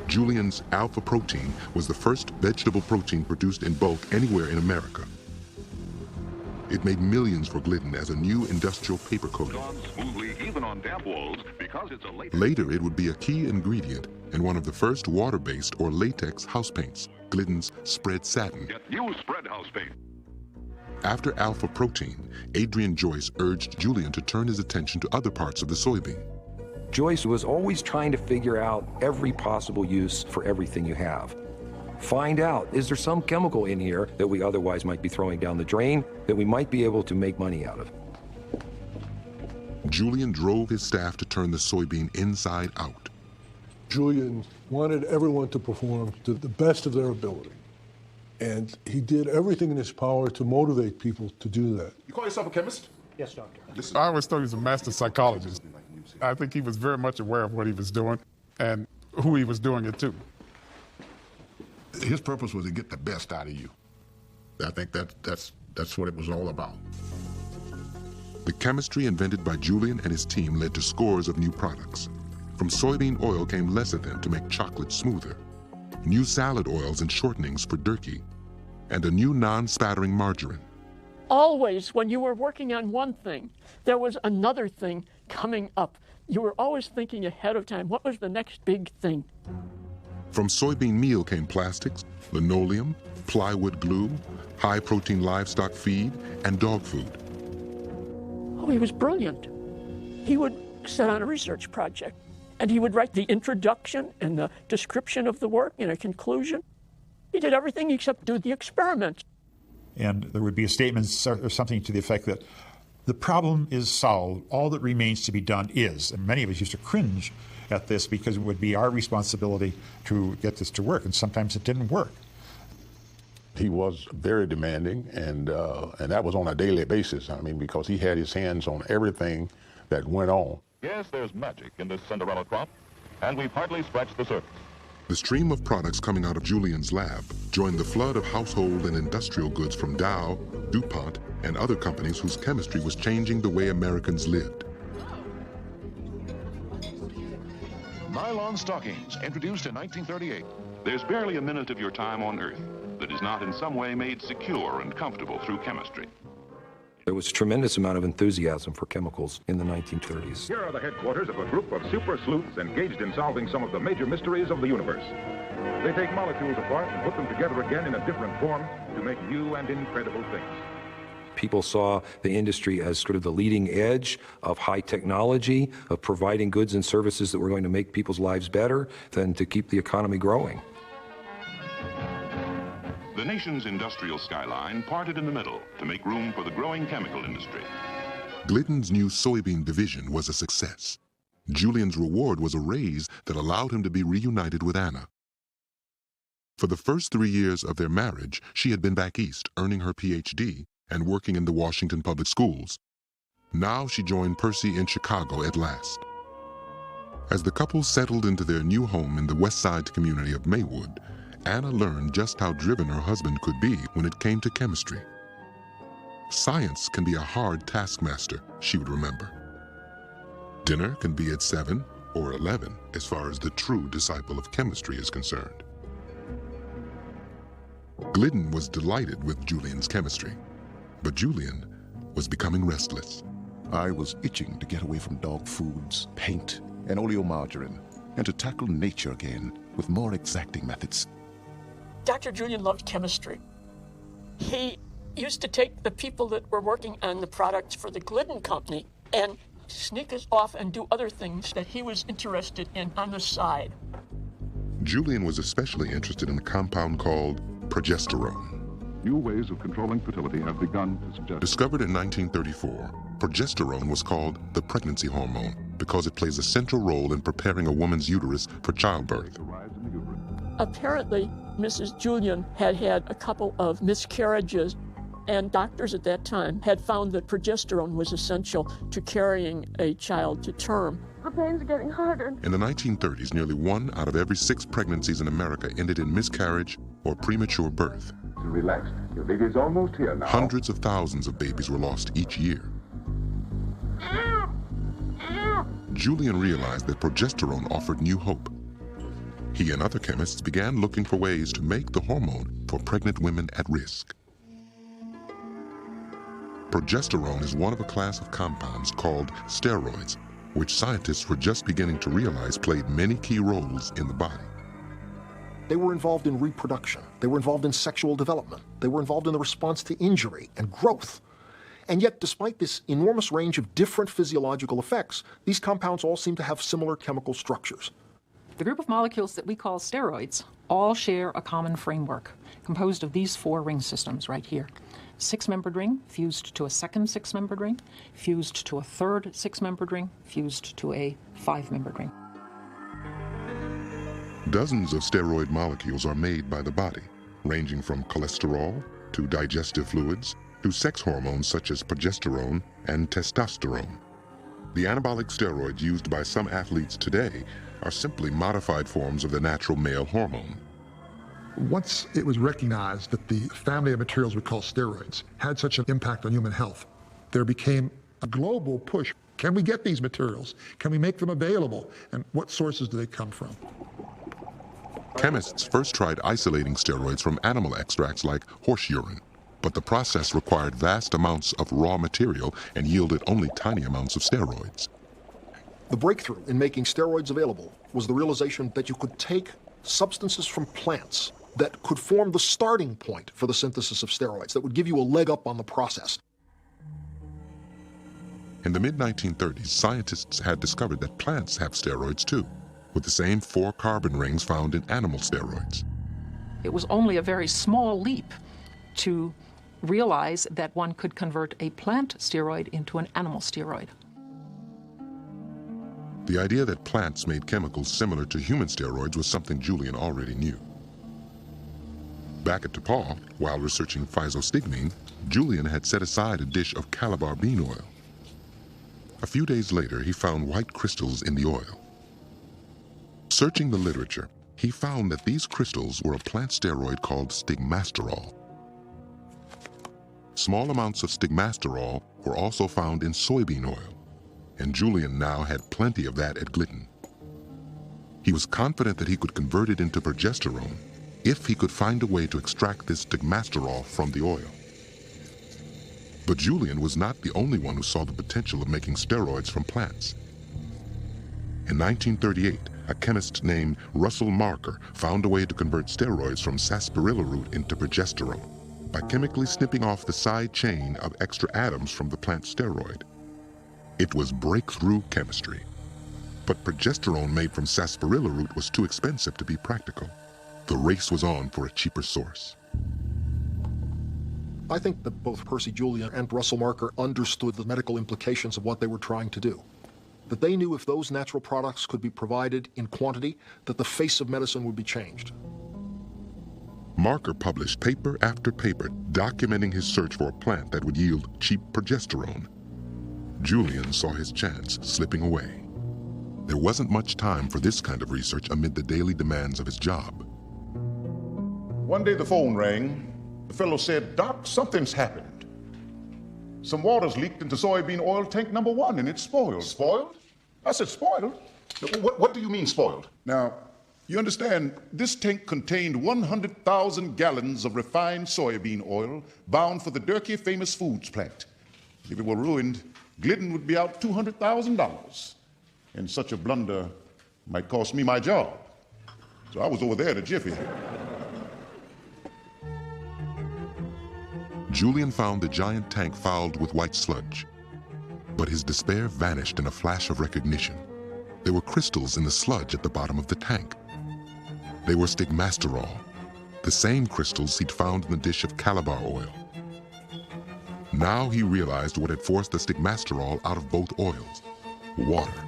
Julian's alpha protein was the first vegetable protein produced in bulk anywhere in America. It made millions for Glidden as a new industrial paper coating. Even on damp walls because it's a Later, it would be a key ingredient in one of the first water-based or latex house paints, Glidden's Spread Satin. Get new spread house paint. After alpha protein, Adrian Joyce urged Julian to turn his attention to other parts of the soybean. Joyce was always trying to figure out every possible use for everything you have. Find out, is there some chemical in here that we otherwise might be throwing down the drain that we might be able to make money out of? Julian drove his staff to turn the soybean inside out. Julian wanted everyone to perform to the best of their ability. And he did everything in his power to motivate people to do that. You call yourself a chemist? Yes, doctor. I always thought he was a master psychologist. I think he was very much aware of what he was doing. And who he was doing it to. His purpose was to get the best out of you. I think that's what it was all about. The chemistry invented by Julian and his team led to scores of new products. From soybean oil came lecithin to make chocolate smoother, new salad oils and shortenings for jerky, and a new non-spattering margarine. Always, when you were working on one thing, there was another thing coming up. You were always thinking ahead of time. What was the next big thing? From soybean meal came plastics, linoleum, plywood glue, high-protein livestock feed, and dog food. Oh, he was brilliant. He would set on a research project, and he would write the introduction and the description of the work and a conclusion. He did everything except do the experiments. And there would be a statement or something to the effect that the problem is solved, all that remains to be done is. And many of us used to cringe at this because it would be our responsibility to get this to work, and sometimes it didn't work. He was very demanding, and that was on a daily basis. I mean, because he had his hands on everything that went on. Yes, there's magic in this Cinderella crop, and we've hardly scratched the surface. The stream of products coming out of Julian's lab joined the flood of household and industrial goods from Dow, DuPont, and other companies whose chemistry was changing the way Americans lived. Nylon stockings, introduced in 1938. There's barely a minute of your time on Earth that is not in some way made secure and comfortable through chemistry. There was a tremendous amount of enthusiasm for chemicals in the 1930s. Here are the headquarters of a group of super sleuths engaged in solving some of the major mysteries of the universe. They take molecules apart and put them together again in a different form to make new and incredible things. People saw the industry as sort of the leading edge of high technology, of providing goods and services that were going to make people's lives better than to keep the economy growing. The nation's industrial skyline parted in the middle to make room for the growing chemical industry. Glidden's new soybean division was a success. Julian's reward was a raise that allowed him to be reunited with Anna. For the first 3 years of their marriage, she had been back east, earning her PhD and working in the Washington public schools. Now she joined Percy in Chicago at last. As the couple settled into their new home in the West Side community of Maywood, Anna learned just how driven her husband could be when it came to chemistry. Science can be a hard taskmaster, she would remember. Dinner can be at 7 or 11 as far as the true disciple of chemistry is concerned. Glidden was delighted with Julian's chemistry, but Julian was becoming restless. I was itching to get away from dog foods, paint, and oleomargarine, and to tackle nature again with more exacting methods. Dr. Julian loved chemistry. He used to take the people that were working on the products for the Glidden Company and sneak us off and do other things that he was interested in on the side. Julian was especially interested in a compound called progesterone. New ways of controlling fertility have begun to suggest. Discovered in 1934, progesterone was called the pregnancy hormone because it plays a central role in preparing a woman's uterus for childbirth. Apparently, Mrs. Julian had had a couple of miscarriages, and doctors at that time had found that progesterone was essential to carrying a child to term. The pains are getting harder. In the 1930s, nearly 1 out of every 6 pregnancies in America ended in miscarriage or premature birth. Relax. Your baby's almost here now. Hundreds of thousands of babies were lost each year. Julian realized that progesterone offered new hope. He and other chemists began looking for ways to make the hormone for pregnant women at risk. Progesterone is one of a class of compounds called steroids, which scientists were just beginning to realize played many key roles in the body. They were involved in reproduction. They were involved in sexual development. They were involved in the response to injury and growth. And yet, despite this enormous range of different physiological effects, these compounds all seem to have similar chemical structures. The group of molecules that we call steroids all share a common framework, composed of these 4 ring systems right here. 6-membered ring fused to a second 6-membered ring, fused to a third 6-membered ring, fused to a 5-membered ring. Dozens of steroid molecules are made by the body, ranging from cholesterol to digestive fluids to sex hormones such as progesterone and testosterone. The anabolic steroids used by some athletes today are simply modified forms of the natural male hormone. Once it was recognized that the family of materials we call steroids had such an impact on human health, there became a global push. Can we get these materials? Can we make them available? And what sources do they come from? Chemists first tried isolating steroids from animal extracts like horse urine, but the process required vast amounts of raw material and yielded only tiny amounts of steroids. The breakthrough in making steroids available was the realization that you could take substances from plants that could form the starting point for the synthesis of steroids, that would give you a leg up on the process. In the mid-1930s, scientists had discovered that plants have steroids too, with the same 4 carbon rings found in animal steroids. It was only a very small leap to realize that one could convert a plant steroid into an animal steroid. The idea that plants made chemicals similar to human steroids was something Julian already knew. Back at DePaul, while researching physostigmine, Julian had set aside a dish of calabar bean oil. A few days later, he found white crystals in the oil. Searching the literature, he found that these crystals were a plant steroid called stigmasterol. Small amounts of stigmasterol were also found in soybean oil, and Julian now had plenty of that at Glidden. He was confident that he could convert it into progesterone if he could find a way to extract this stigmasterol from the oil. But Julian was not the only one who saw the potential of making steroids from plants. In 1938, a chemist named Russell Marker found a way to convert steroids from sarsaparilla root into progesterone by chemically snipping off the side chain of extra atoms from the plant steroid. It was breakthrough chemistry. But progesterone made from sarsaparilla root was too expensive to be practical. The race was on for a cheaper source. I think that both Percy Julian and Russell Marker understood the medical implications of what they were trying to do. That they knew if those natural products could be provided in quantity, that the face of medicine would be changed. Marker published paper after paper documenting his search for a plant that would yield cheap progesterone. Julian saw his chance slipping away. There wasn't much time for this kind of research amid the daily demands of his job. One day the phone rang. The fellow said, "Doc, something's happened. Some water's leaked into soybean oil tank number 1 and it's spoiled." Spoiled? I said, spoiled? What do you mean spoiled? Now, you understand, this tank contained 100,000 gallons of refined soybean oil bound for the Durkee Famous Foods plant. If it were ruined, Glidden would be out $200,000. And such a blunder might cost me my job. So I was over there at a jiffy. Julian found the giant tank fouled with white sludge. But his despair vanished in a flash of recognition. There were crystals in the sludge at the bottom of the tank. They were stigmasterol, the same crystals he'd found in the dish of calabar oil. Now he realized what had forced the stigmasterol out of both oils: water.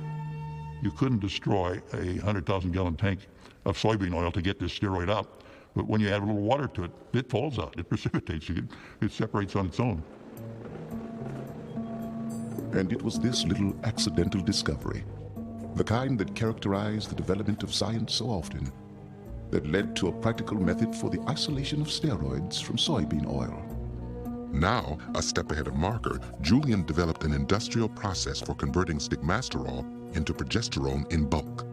You couldn't destroy a 100,000-gallon tank of soybean oil to get this steroid out. But when you add a little water to it, it falls out. It precipitates. It separates on its own. And it was this little accidental discovery, the kind that characterized the development of science so often, that led to a practical method for the isolation of steroids from soybean oil. Now, a step ahead of Marker, Julian developed an industrial process for converting stigmasterol into progesterone in bulk.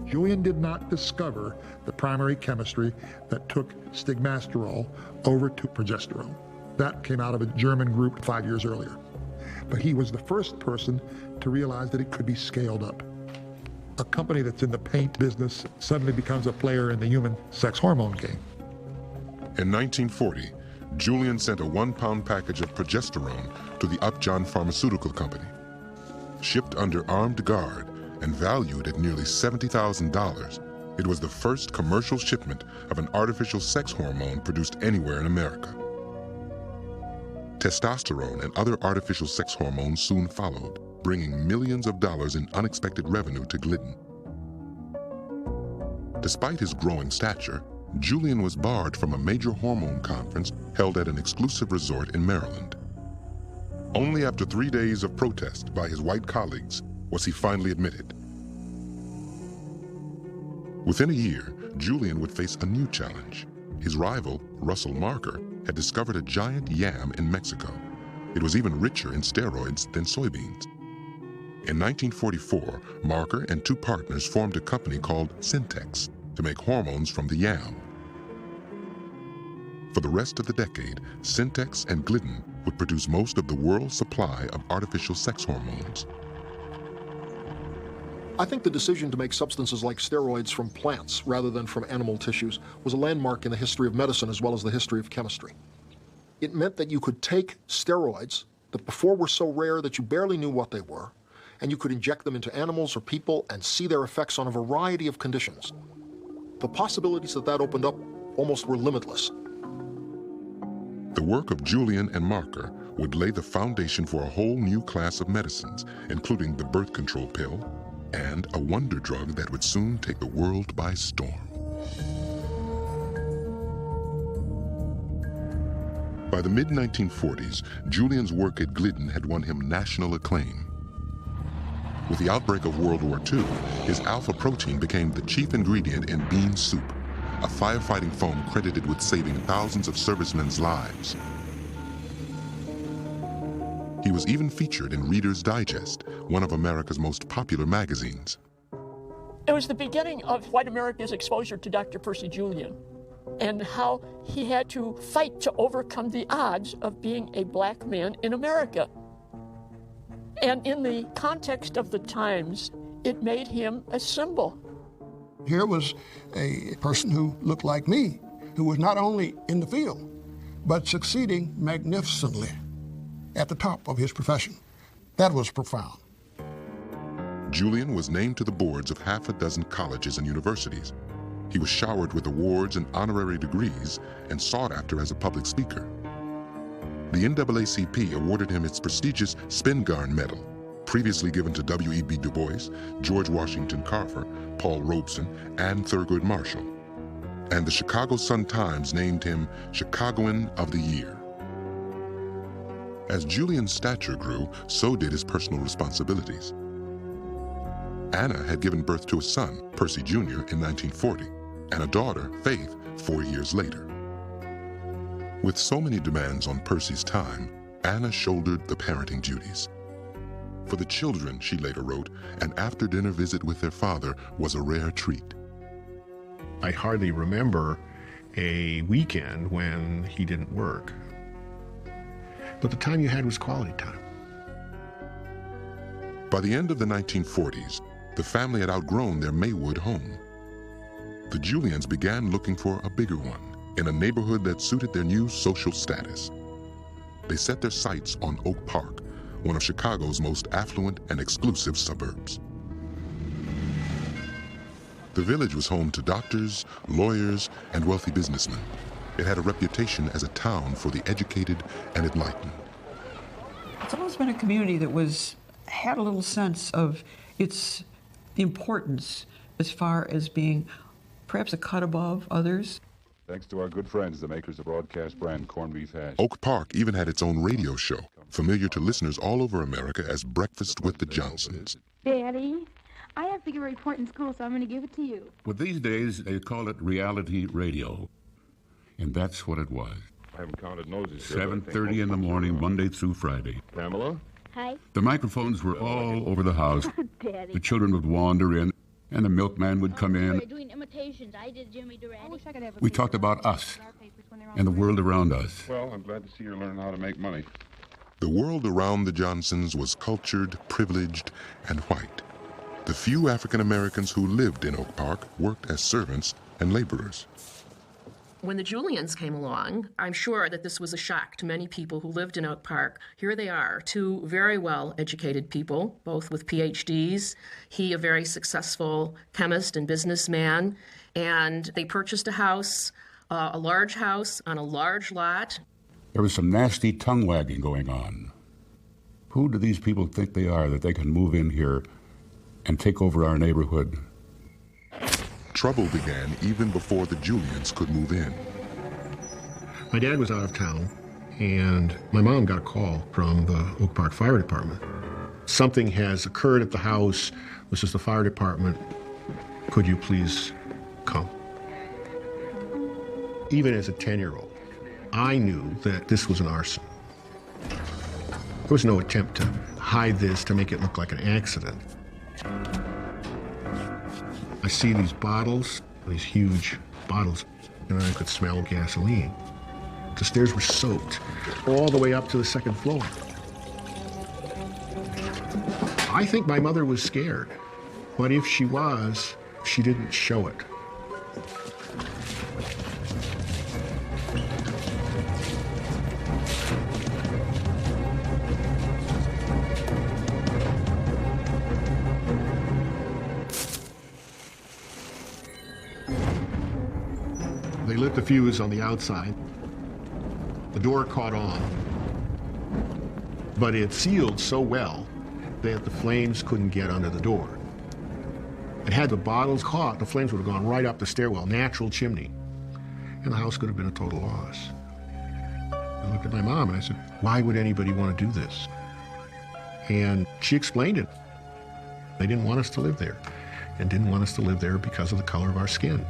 Julian did not discover the primary chemistry that took stigmasterol over to progesterone. That came out of a German group 5 years earlier. But he was the first person to realize that it could be scaled up. A company that's in the paint business suddenly becomes a player in the human sex hormone game. In 1940, Julian sent a 1-pound package of progesterone to the Upjohn Pharmaceutical Company. Shipped under armed guard and valued at nearly $70,000, it was the first commercial shipment of an artificial sex hormone produced anywhere in America. Testosterone and other artificial sex hormones soon followed, bringing millions of dollars in unexpected revenue to Glidden. Despite his growing stature, Julian was barred from a major hormone conference held at an exclusive resort in Maryland. Only after 3 days of protest by his white colleagues was he finally admitted. Within a year, Julian would face a new challenge. His rival, Russell Marker, had discovered a giant yam in Mexico. It was even richer in steroids than soybeans. In 1944, Marker and two partners formed a company called Syntex to make hormones from the yam. For the rest of the decade, Syntex and Glidden would produce most of the world's supply of artificial sex hormones. I think the decision to make substances like steroids from plants rather than from animal tissues was a landmark in the history of medicine as well as the history of chemistry. It meant that you could take steroids that before were so rare that you barely knew what they were, and you could inject them into animals or people and see their effects on a variety of conditions. The possibilities that opened up almost were limitless. The work of Julian and Marker would lay the foundation for a whole new class of medicines, including the birth control pill and a wonder drug that would soon take the world by storm. By the mid-1940s, Julian's work at Glidden had won him national acclaim. With the outbreak of World War II, his alpha protein became the chief ingredient in bean soup, a firefighting foam credited with saving thousands of servicemen's lives. He was even featured in Reader's Digest, one of America's most popular magazines. It was the beginning of white America's exposure to Dr. Percy Julian and how he had to fight to overcome the odds of being a black man in America. And in the context of the times, it made him a symbol. Here was a person who looked like me, who was not only in the field, but succeeding magnificently at the top of his profession. That was profound. Julian was named to the boards of half a dozen colleges and universities. He was showered with awards and honorary degrees and sought after as a public speaker. The NAACP awarded him its prestigious Spingarn Medal, previously given to W.E.B. Du Bois, George Washington Carver, Paul Robeson, and Thurgood Marshall. And the Chicago Sun-Times named him Chicagoan of the Year. As Julian's stature grew, so did his personal responsibilities. Anna had given birth to a son, Percy Jr., in 1940, and a daughter, Faith, 4 years later. With so many demands on Percy's time, Anna shouldered the parenting duties. For the children, she later wrote, an after-dinner visit with their father was a rare treat. I hardly remember a weekend when he didn't work. But the time you had was quality time. By the end of the 1940s, the family had outgrown their Maywood home. The Julians began looking for a bigger one in a neighborhood that suited their new social status. They set their sights on Oak Park, one of Chicago's most affluent and exclusive suburbs. The village was home to doctors, lawyers, and wealthy businessmen. It had a reputation as a town for the educated and enlightened. It's always been a community that had a little sense of its importance as far as being perhaps a cut above others. Thanks to our good friends, the makers of broadcast brand corned beef hash. Oak Park even had its own radio show, familiar to listeners all over America as Breakfast with the Johnsons. Daddy, I have to give a report in school, so I'm going to give it to you. Well, these days, they call it reality radio. And that's what it was. I haven't counted noses. 7:30 in the morning, Monday through Friday. Pamela? Hi. The microphones were all over the house. Daddy. The children would wander in, and the milkman would come in. We're doing imitations. I did Jimmy Durante. We talked about us and the world around us. Well, I'm glad to see you're learning how to make money. The world around the Johnsons was cultured, privileged, and white. The few African Americans who lived in Oak Park worked as servants and laborers. When the Julians came along, I'm sure that this was a shock to many people who lived in Oak Park. Here they are, two very well-educated people, both with PhDs. He, a very successful chemist and businessman, and they purchased a house, a large house on a large lot. There was some nasty tongue-wagging going on. Who do these people think they are that they can move in here and take over our neighborhood? Trouble began even before the Julians could move in. My dad was out of town, and my mom got a call from the Oak Park Fire Department. Something has occurred at the house. This is the fire department. Could you please come. Even as a 10-year-old, I knew that this was an arson. There was no attempt to hide this, to make it look like an accident. I see these bottles, these huge bottles, and I could smell gasoline. The stairs were soaked all the way up to the second floor. I think my mother was scared, but if she was, she didn't show it. They lit the fuse on the outside. The door caught on, but it sealed so well that the flames couldn't get under the door. And had the bottles caught, the flames would have gone right up the stairwell, natural chimney, and the house could have been a total loss. I looked at my mom and I said, why would anybody want to do this? And she explained it. They didn't want us to live there, and didn't want us to live there because of the color of our skin.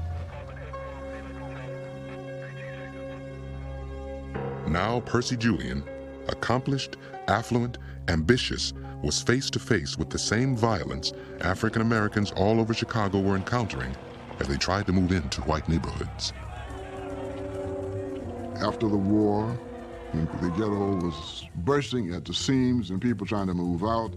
Now Percy Julian, accomplished, affluent, ambitious, was face to face with the same violence African Americans all over Chicago were encountering as they tried to move into white neighborhoods. After the war, the ghetto was bursting at the seams and people trying to move out.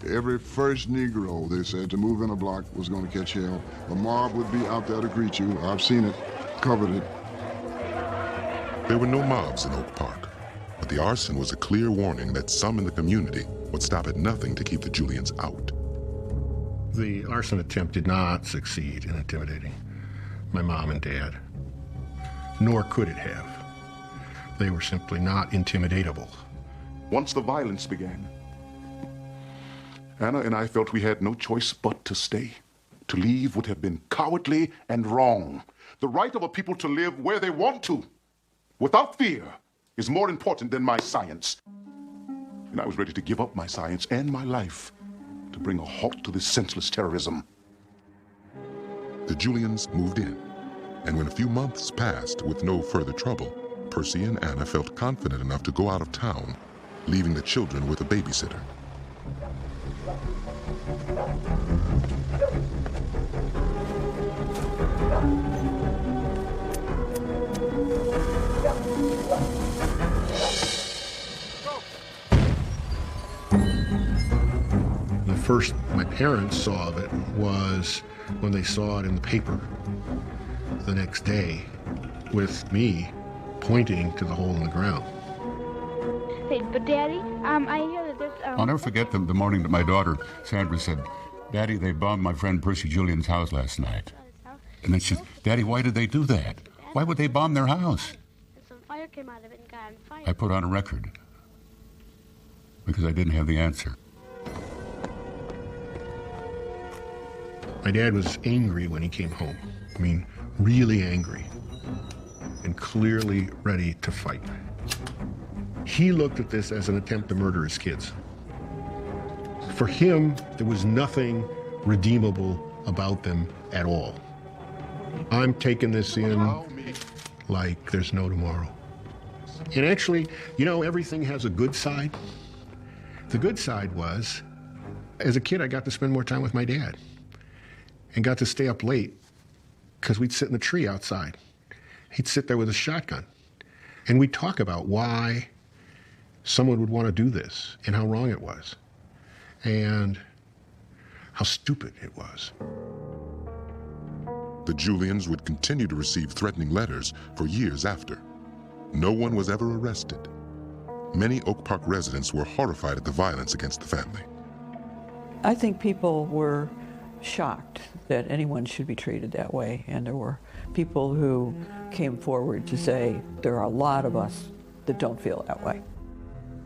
Every first Negro, they said, to move in a block was going to catch hell. A mob would be out there to greet you. I've seen it, covered it. There were no mobs in Oak Park, but the arson was a clear warning that some in the community would stop at nothing to keep the Julians out. The arson attempt did not succeed in intimidating my mom and dad, nor could it have. They were simply not intimidatable. Once the violence began, Anna and I felt we had no choice but to stay. To leave would have been cowardly and wrong. The right of a people to live where they want to, without fear, is more important than my science. And I was ready to give up my science and my life to bring a halt to this senseless terrorism. The Julians moved in, and when a few months passed with no further trouble, Percy and Anna felt confident enough to go out of town, leaving the children with a babysitter. The first my parents saw of it was when they saw it in the paper the next day with me pointing to the hole in the ground. Hey, but Daddy, I hear that this... I'll never forget the morning that my daughter, Sandra, said, Daddy, they bombed my friend Percy Julian's house last night. And then she said, Daddy, why did they do that? Why would they bomb their house? Some fire came out of it and got on fire. I put on a record because I didn't have the answer. My dad was angry when he came home. I mean, really angry and clearly ready to fight. He looked at this as an attempt to murder his kids. For him, there was nothing redeemable about them at all. I'm taking this in like there's no tomorrow. And actually, you know, everything has a good side. The good side was, as a kid, I got to spend more time with my dad and got to stay up late because we'd sit in the tree outside. He'd sit there with a shotgun, and we'd talk about why someone would want to do this and how wrong it was and how stupid it was. The Julians would continue to receive threatening letters for years after. No one was ever arrested. Many Oak Park residents were horrified at the violence against the family. I think people were shocked that anyone should be treated that way, and there were people who came forward to say there are a lot of us that don't feel that way.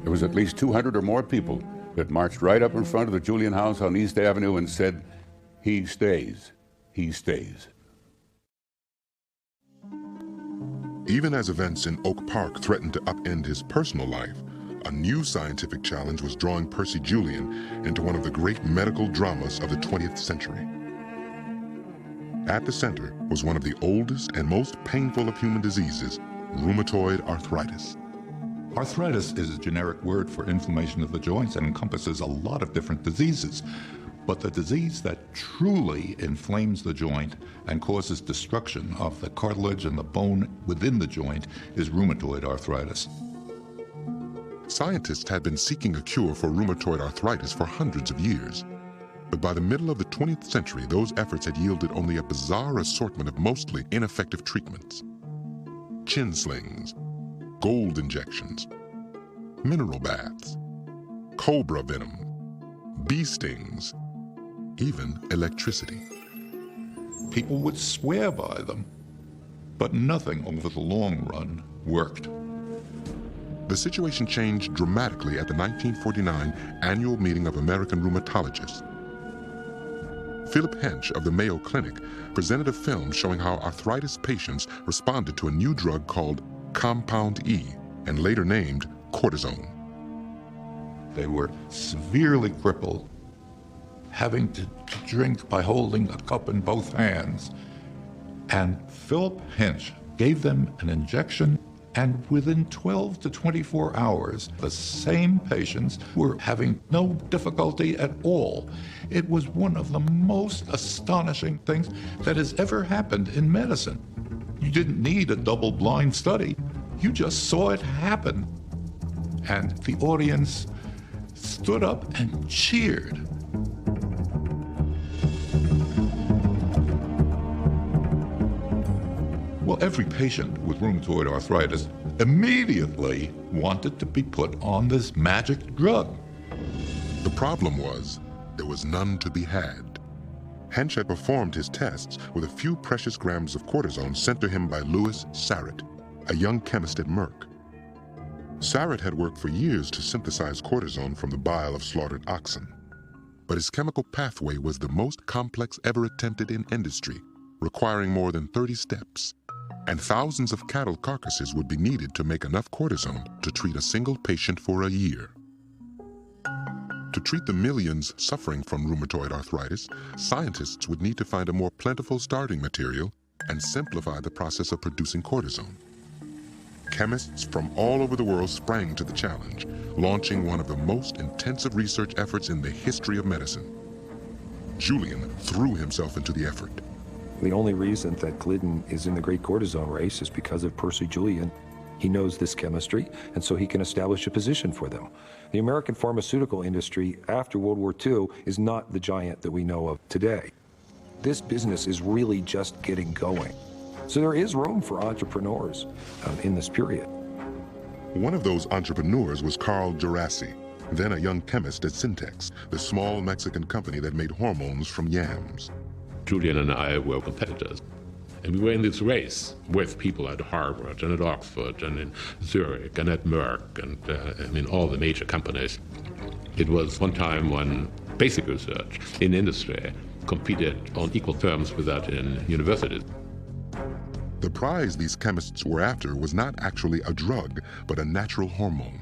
There was at least 200 or more people that marched right up in front of the Julian house on East Avenue and said, "He stays, he stays." Even as events in Oak Park threatened to upend his personal life, a new scientific challenge was drawing Percy Julian into one of the great medical dramas of the 20th century. At the center was one of the oldest and most painful of human diseases, rheumatoid arthritis. Arthritis is a generic word for inflammation of the joints and encompasses a lot of different diseases. But the disease that truly inflames the joint and causes destruction of the cartilage and the bone within the joint is rheumatoid arthritis. Scientists had been seeking a cure for rheumatoid arthritis for hundreds of years. But by the middle of the 20th century, those efforts had yielded only a bizarre assortment of mostly ineffective treatments. Chin slings, gold injections, mineral baths, cobra venom, bee stings, even electricity. People would swear by them, but nothing over the long run worked. The situation changed dramatically at the 1949 annual meeting of American rheumatologists. Philip Hench of the Mayo Clinic presented a film showing how arthritis patients responded to a new drug called Compound E, and later named cortisone. They were severely crippled, having to drink by holding a cup in both hands. And Philip Hench gave them an injection, and within 12 to 24 hours, the same patients were having no difficulty at all. It was one of the most astonishing things that has ever happened in medicine. You didn't need a double-blind study. You just saw it happen. And the audience stood up and cheered. Well, every patient with rheumatoid arthritis immediately wanted to be put on this magic drug. The problem was, there was none to be had. Hench had performed his tests with a few precious grams of cortisone sent to him by Louis Sarret, a young chemist at Merck. Sarret had worked for years to synthesize cortisone from the bile of slaughtered oxen. But his chemical pathway was the most complex ever attempted in industry, requiring more than 30 steps. And thousands of cattle carcasses would be needed to make enough cortisone to treat a single patient for a year. To treat the millions suffering from rheumatoid arthritis, scientists would need to find a more plentiful starting material and simplify the process of producing cortisone. Chemists from all over the world sprang to the challenge, launching one of the most intensive research efforts in the history of medicine. Julian threw himself into the effort. The only reason that Glidden is in the great cortisone race is because of Percy Julian. He knows this chemistry, and so he can establish a position for them. The American pharmaceutical industry after World War II is not the giant that we know of today. This business is really just getting going. So there is room for entrepreneurs in this period. One of those entrepreneurs was Carl Gerasi, then a young chemist at Syntex, the small Mexican company that made hormones from yams. Julian and I were competitors. And we were in this race with people at Harvard and at Oxford and in Zurich and at Merck and in all the major companies. It was one time when basic research in industry competed on equal terms with that in universities. The prize these chemists were after was not actually a drug, but a natural hormone.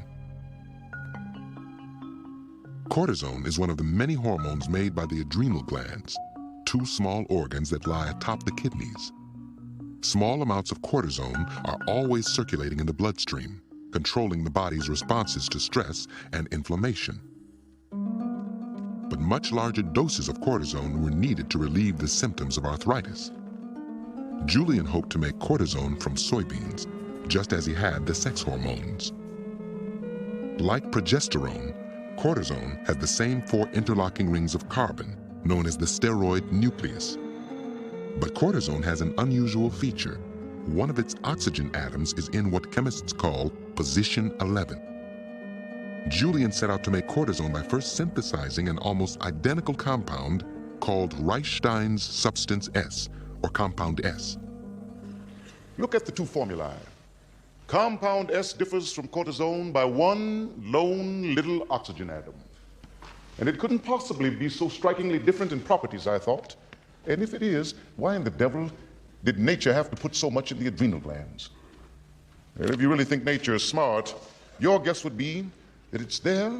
Cortisone is one of the many hormones made by the adrenal glands, two small organs that lie atop the kidneys. Small amounts of cortisone are always circulating in the bloodstream, controlling the body's responses to stress and inflammation. But much larger doses of cortisone were needed to relieve the symptoms of arthritis. Julian hoped to make cortisone from soybeans, just as he had the sex hormones. Like progesterone, cortisone has the same 4 interlocking rings of carbon, known as the steroid nucleus. But cortisone has an unusual feature. One of its oxygen atoms is in what chemists call position 11. Julian set out to make cortisone by first synthesizing an almost identical compound called Reichstein's substance S, or compound S. Look at the two formulae. Compound S differs from cortisone by one lone little oxygen atom. And it couldn't possibly be so strikingly different in properties, I thought. And if it is, why in the devil did nature have to put so much in the adrenal glands? And if you really think nature is smart, your guess would be that it's there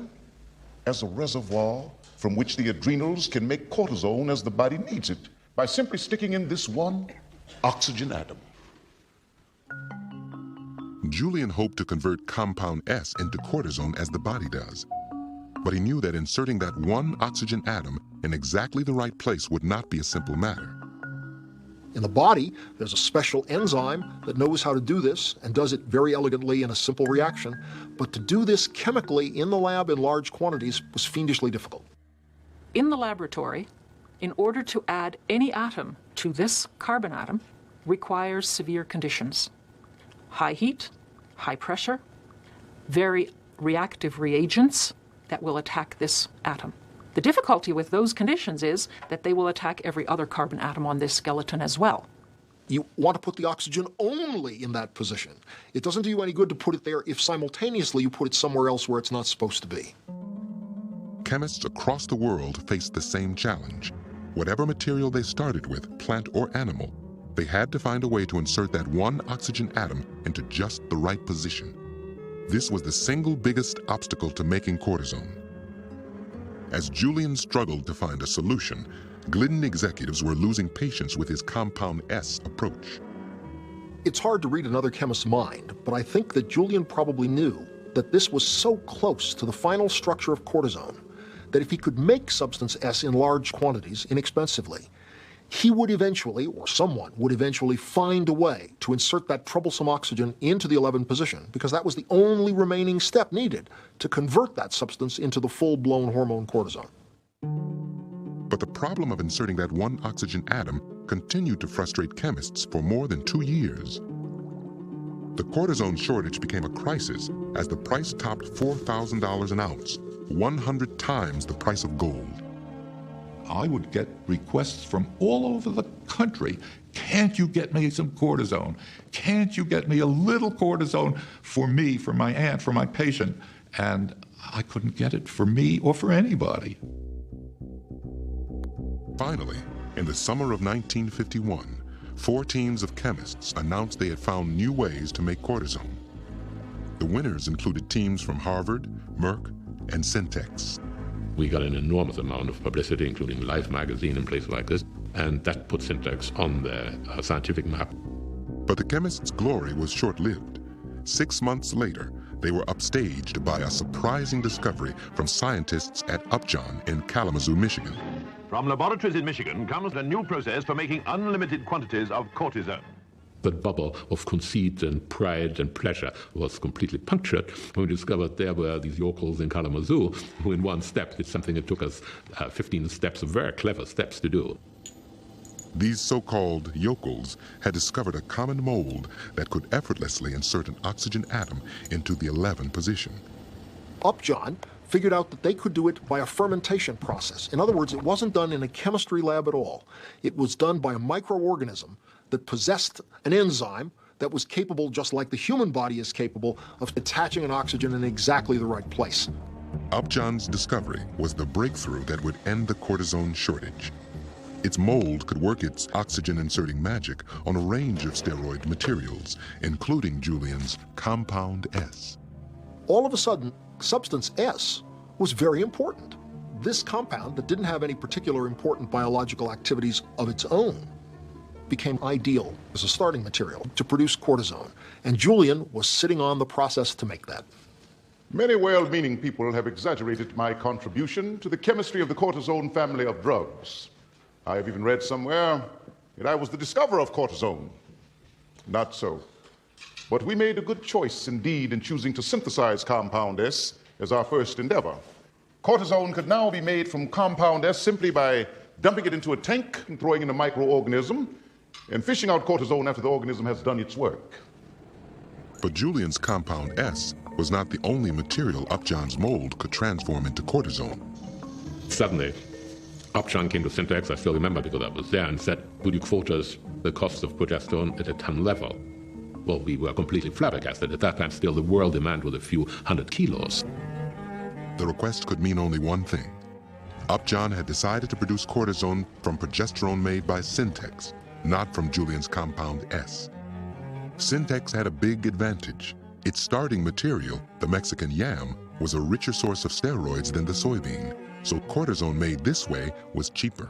as a reservoir from which the adrenals can make cortisone as the body needs it, by simply sticking in this one oxygen atom. Julian hoped to convert compound S into cortisone as the body does. But he knew that inserting that one oxygen atom in exactly the right place would not be a simple matter. In the body, there's a special enzyme that knows how to do this and does it very elegantly in a simple reaction. But to do this chemically in the lab in large quantities was fiendishly difficult. In the laboratory, in order to add any atom to this carbon atom, requires severe conditions. High heat, high pressure, very reactive reagents that will attack this atom. The difficulty with those conditions is that they will attack every other carbon atom on this skeleton as well. You want to put the oxygen only in that position. It doesn't do you any good to put it there if simultaneously you put it somewhere else where it's not supposed to be. Chemists across the world faced the same challenge. Whatever material they started with, plant or animal, they had to find a way to insert that one oxygen atom into just the right position. This was the single biggest obstacle to making cortisone. As Julian struggled to find a solution, Glidden executives were losing patience with his compound S approach. It's hard to read another chemist's mind, but I think that Julian probably knew that this was so close to the final structure of cortisone that if he could make substance S in large quantities inexpensively, he would eventually, or someone would eventually, find a way to insert that troublesome oxygen into the 11th position, because that was the only remaining step needed to convert that substance into the full-blown hormone cortisone. But the problem of inserting that one oxygen atom continued to frustrate chemists for more than 2 years. The cortisone shortage became a crisis as the price topped $4,000 an ounce, 100 times the price of gold. I would get requests from all over the country. Can't you get me some cortisone? Can't you get me a little cortisone for me, for my aunt, for my patient? And I couldn't get it for me or for anybody. Finally, in the summer of 1951, 4 teams of chemists announced they had found new ways to make cortisone. The winners included teams from Harvard, Merck, and Syntex. We got an enormous amount of publicity, including Life magazine and places like this, and that put Syntex on the scientific map. But the chemists' glory was short-lived. 6 months later, they were upstaged by a surprising discovery from scientists at Upjohn in Kalamazoo, Michigan. From laboratories in Michigan comes a new process for making unlimited quantities of cortisone. That bubble of conceit and pride and pleasure was completely punctured when we discovered there were these yokels in Kalamazoo who in one step did something that took us 15 steps of very clever steps to do. These so-called yokels had discovered a common mold that could effortlessly insert an oxygen atom into the 11th position. Upjohn figured out that they could do it by a fermentation process. In other words, it wasn't done in a chemistry lab at all. It was done by a microorganism that possessed an enzyme that was capable, just like the human body is capable, of attaching an oxygen in exactly the right place. Upjohn's discovery was the breakthrough that would end the cortisone shortage. Its mold could work its oxygen-inserting magic on a range of steroid materials, including Julian's compound S. All of a sudden, substance S was very important. This compound, that didn't have any particular important biological activities of its own, became ideal as a starting material to produce cortisone, and Julian was sitting on the process to make that. Many well-meaning people have exaggerated my contribution to the chemistry of the cortisone family of drugs. I have even read somewhere that I was the discoverer of cortisone. Not so. But we made a good choice indeed in choosing to synthesize compound S as our first endeavor. Cortisone could now be made from compound S simply by dumping it into a tank and throwing in a microorganism and fishing out cortisone after the organism has done its work. But Julian's compound S was not the only material Upjohn's mold could transform into cortisone. Suddenly, Upjohn came to Syntex, I still remember because I was there, and said, would you quote us the cost of progesterone at a ton level? Well, we were completely flabbergasted. At that time, still the world demand was a few 100 kilos. The request could mean only one thing. Upjohn had decided to produce cortisone from progesterone made by Syntex, not from Julian's compound S. Syntex had a big advantage. Its starting material, the Mexican yam, was a richer source of steroids than the soybean, so cortisone made this way was cheaper.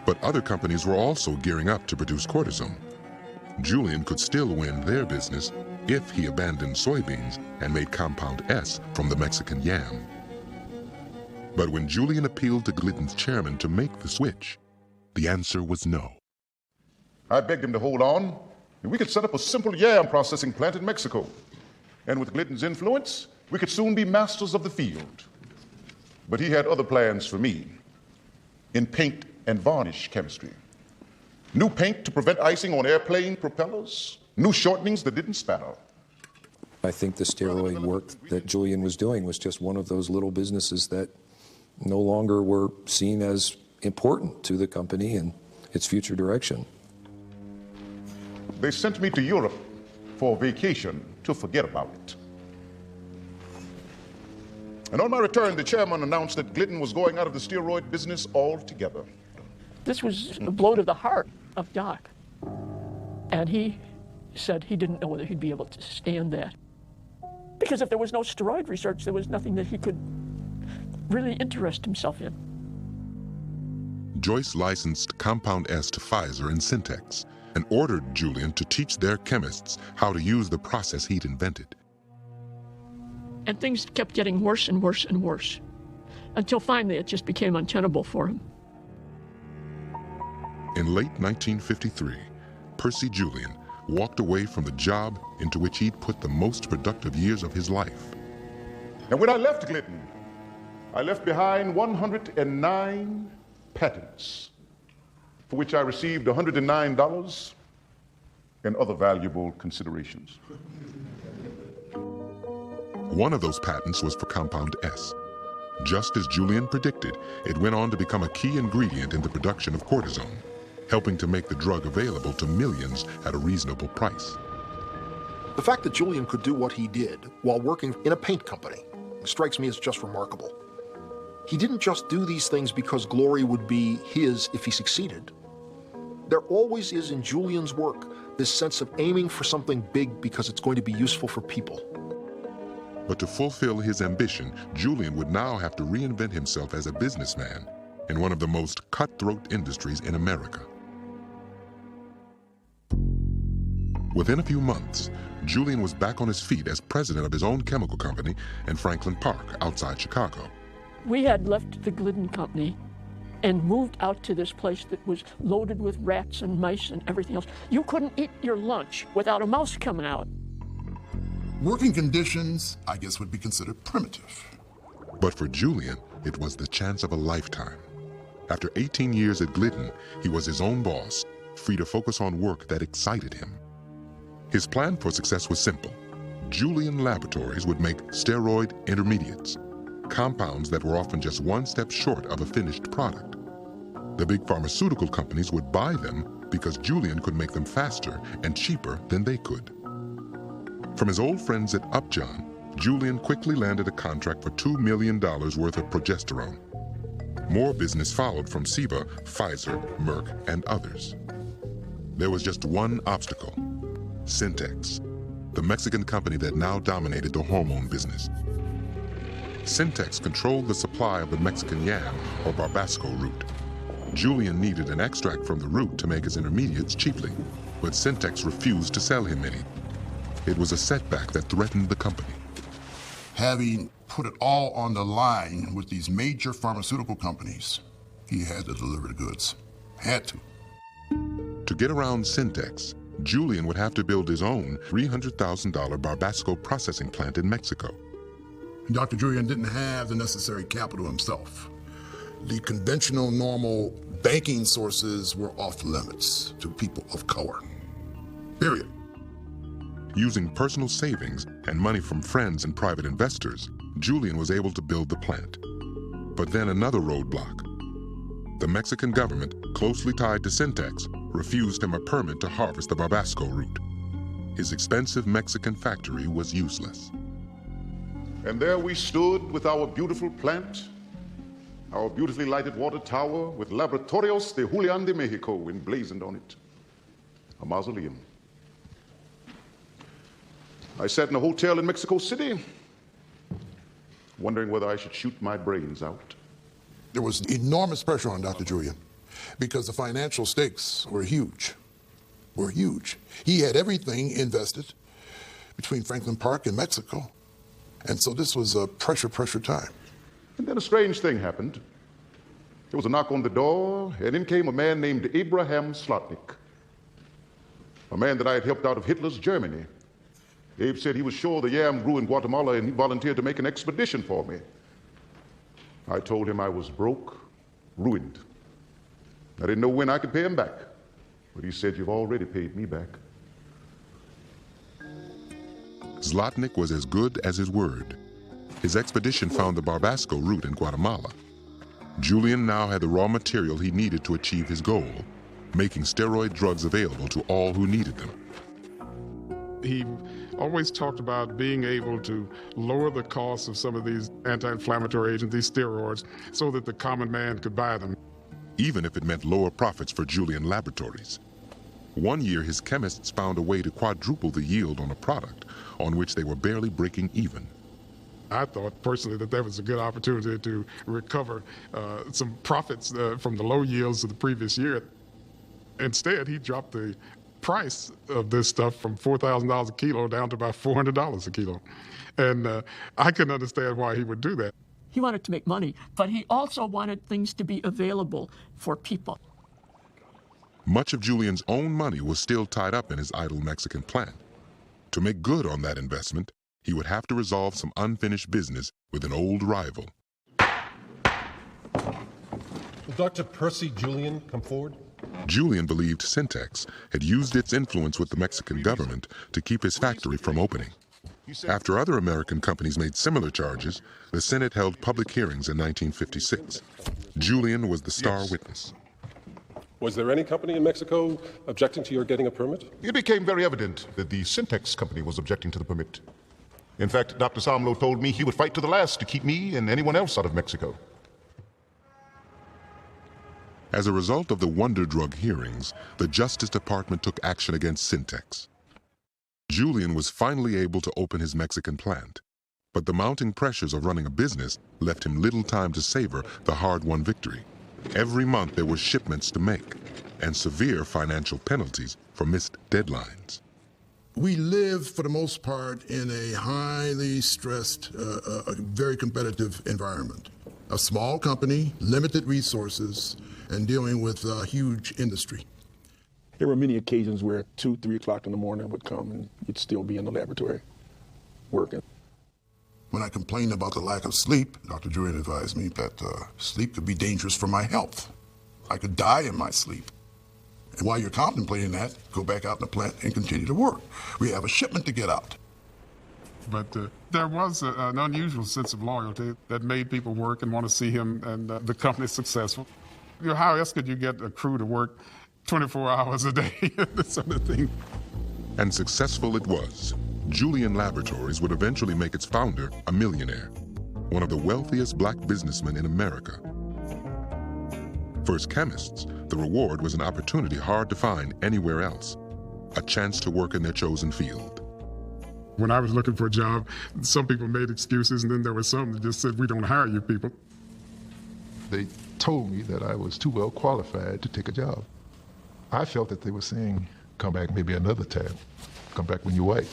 But other companies were also gearing up to produce cortisone. Julian could still win their business if he abandoned soybeans and made compound S from the Mexican yam. But when Julian appealed to Glidden's chairman to make the switch, the answer was no. I begged him to hold on, and we could set up a simple yam processing plant in Mexico. And with Glidden's influence, we could soon be masters of the field. But he had other plans for me in paint and varnish chemistry. New paint to prevent icing on airplane propellers, new shortenings that didn't spatter. I think the steroid work that Julian was doing was just one of those little businesses that no longer were seen as important to the company and its future direction. They sent me to Europe for a vacation to forget about it. And on my return, the chairman announced that Glidden was going out of the steroid business altogether. This was a blow to the heart of Doc. And he said he didn't know whether he'd be able to stand that. Because if there was no steroid research, there was nothing that he could really interest himself in. Joyce licensed Compound S to Pfizer and Syntex and ordered Julian to teach their chemists how to use the process he'd invented. And things kept getting worse and worse and worse, until finally it just became untenable for him. In late 1953, Percy Julian walked away from the job into which he'd put the most productive years of his life. And when I left Glidden, I left behind 109 patents, for which I received $109 and other valuable considerations. One of those patents was for Compound S. Just as Julian predicted, it went on to become a key ingredient in the production of cortisone, helping to make the drug available to millions at a reasonable price. The fact that Julian could do what he did while working in a paint company strikes me as just remarkable. He didn't just do these things because glory would be his if he succeeded. There always is in Julian's work this sense of aiming for something big because it's going to be useful for people. But to fulfill his ambition, Julian would now have to reinvent himself as a businessman in one of the most cutthroat industries in America. Within a few months, Julian was back on his feet as president of his own chemical company in Franklin Park, outside Chicago. We had left the Glidden company and moved out to this place that was loaded with rats and mice and everything else. You couldn't eat your lunch without a mouse coming out. Working conditions, I guess, would be considered primitive. But for Julian, it was the chance of a lifetime. After 18 years at Glidden, he was his own boss, free to focus on work that excited him. His plan for success was simple. Julian Laboratories would make steroid intermediates, compounds that were often just one step short of a finished product. The big pharmaceutical companies would buy them because Julian could make them faster and cheaper than they could. From his old friends at Upjohn, Julian quickly landed a contract for $2 million worth of progesterone. More business followed from Ciba, Pfizer, Merck, and others. There was just one obstacle: Syntex, the Mexican company that now dominated the hormone business. Syntex controlled the supply of the Mexican yam, or Barbasco root. Julian needed an extract from the root to make his intermediates cheaply, but Syntex refused to sell him any. It was a setback that threatened the company. Having put it all on the line with these major pharmaceutical companies, he had to deliver the goods. Had to. To get around Syntex, Julian would have to build his own $300,000 Barbasco processing plant in Mexico. Dr. Julian didn't have the necessary capital himself. The conventional, normal banking sources were off limits to people of color. Period. Using personal savings and money from friends and private investors, Julian was able to build the plant. But then another roadblock. The Mexican government, closely tied to Syntex, refused him a permit to harvest the Barbasco root. His expensive Mexican factory was useless. And there we stood with our beautiful plant, our beautifully lighted water tower with Laboratorios de Julián de Mexico emblazoned on it, a mausoleum. I sat in a hotel in Mexico City, wondering whether I should shoot my brains out. There was enormous pressure on Dr. Julian. because the financial stakes were huge. He had everything invested between Franklin Park and Mexico. And so this was a pressure time. And then a strange thing happened. There was a knock on the door, and in came a man named Abraham Slotnick, a man that I had helped out of Hitler's Germany. Abe said he was sure the yam grew in Guatemala, and he volunteered to make an expedition for me. I told him I was broke, ruined. I didn't know when I could pay him back, but he said, "You've already paid me back." Zlotnick was as good as his word. His expedition found the Barbasco route in Guatemala. Julian now had the raw material he needed to achieve his goal, making steroid drugs available to all who needed them. He always talked about being able to lower the cost of some of these anti-inflammatory agents, these steroids, so that the common man could buy them. Even if it meant lower profits for Julian Laboratories. One year, his chemists found a way to quadruple the yield on a product on which they were barely breaking even. I thought personally that was a good opportunity to recover some profits from the low yields of the previous year. Instead, he dropped the price of this stuff from $4,000 a kilo down to about $400 a kilo. And I couldn't understand why he would do that. He wanted to make money, but he also wanted things to be available for people. Much of Julian's own money was still tied up in his idle Mexican plant. To make good on that investment, he would have to resolve some unfinished business with an old rival. Will Dr. Percy Julian come forward? Julian believed Syntex had used its influence with the Mexican government to keep his factory from opening. After other American companies made similar charges, the Senate held public hearings in 1956. Julian was the star witness. Was there any company in Mexico objecting to your getting a permit? It became very evident that the Syntex company was objecting to the permit. In fact, Dr. Samlo told me he would fight to the last to keep me and anyone else out of Mexico. As a result of the Wonder Drug hearings, the Justice Department took action against Syntex. Julian was finally able to open his Mexican plant, but the mounting pressures of running a business left him little time to savor the hard-won victory. Every month there were shipments to make, and severe financial penalties for missed deadlines. We live, for the most part, in a highly stressed, very competitive environment. A small company, limited resources, and dealing with a huge industry. There were many occasions where 2, 3 o'clock in the morning would come and you'd still be in the laboratory working. When I complained about the lack of sleep, Dr. Julian advised me that sleep could be dangerous for my health. I could die in my sleep. And while you're contemplating that, go back out in the plant and continue to work. We have a shipment to get out. But there was an unusual sense of loyalty that made people work and want to see him and the company successful. You know, how else could you get a crew to work 24 hours a day, that sort of thing? And successful it was. Julian Laboratories would eventually make its founder a millionaire, one of the wealthiest black businessmen in America. For his chemists, the reward was an opportunity hard to find anywhere else, a chance to work in their chosen field. When I was looking for a job, some people made excuses, and then there were some that just said, "We don't hire you people." They told me that I was too well qualified to take a job. I felt that they were saying, "Come back maybe another time. Come back when you're white."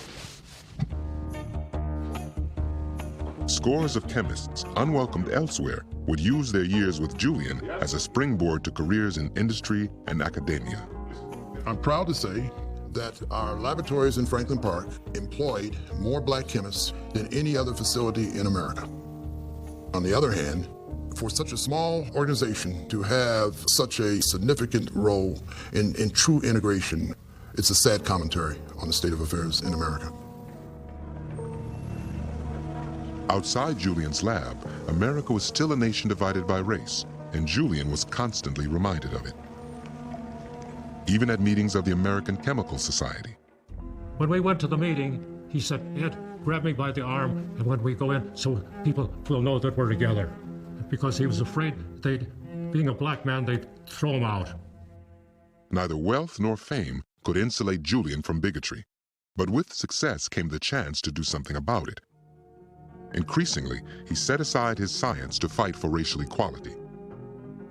Scores of chemists, unwelcomed elsewhere, would use their years with Julian as a springboard to careers in industry and academia. I'm proud to say that our laboratories in Franklin Park employed more black chemists than any other facility in America. On the other hand, for such a small organization to have such a significant role in true integration, it's a sad commentary on the state of affairs in America. Outside Julian's lab, America was still a nation divided by race, and Julian was constantly reminded of it. Even at meetings of the American Chemical Society. When we went to the meeting, he said, "Ed, grab me by the arm, and when we go in, so people will know that we're together." Because he was afraid being a black man, they'd throw him out. Neither wealth nor fame could insulate Julian from bigotry, but with success came the chance to do something about it. Increasingly, he set aside his science to fight for racial equality.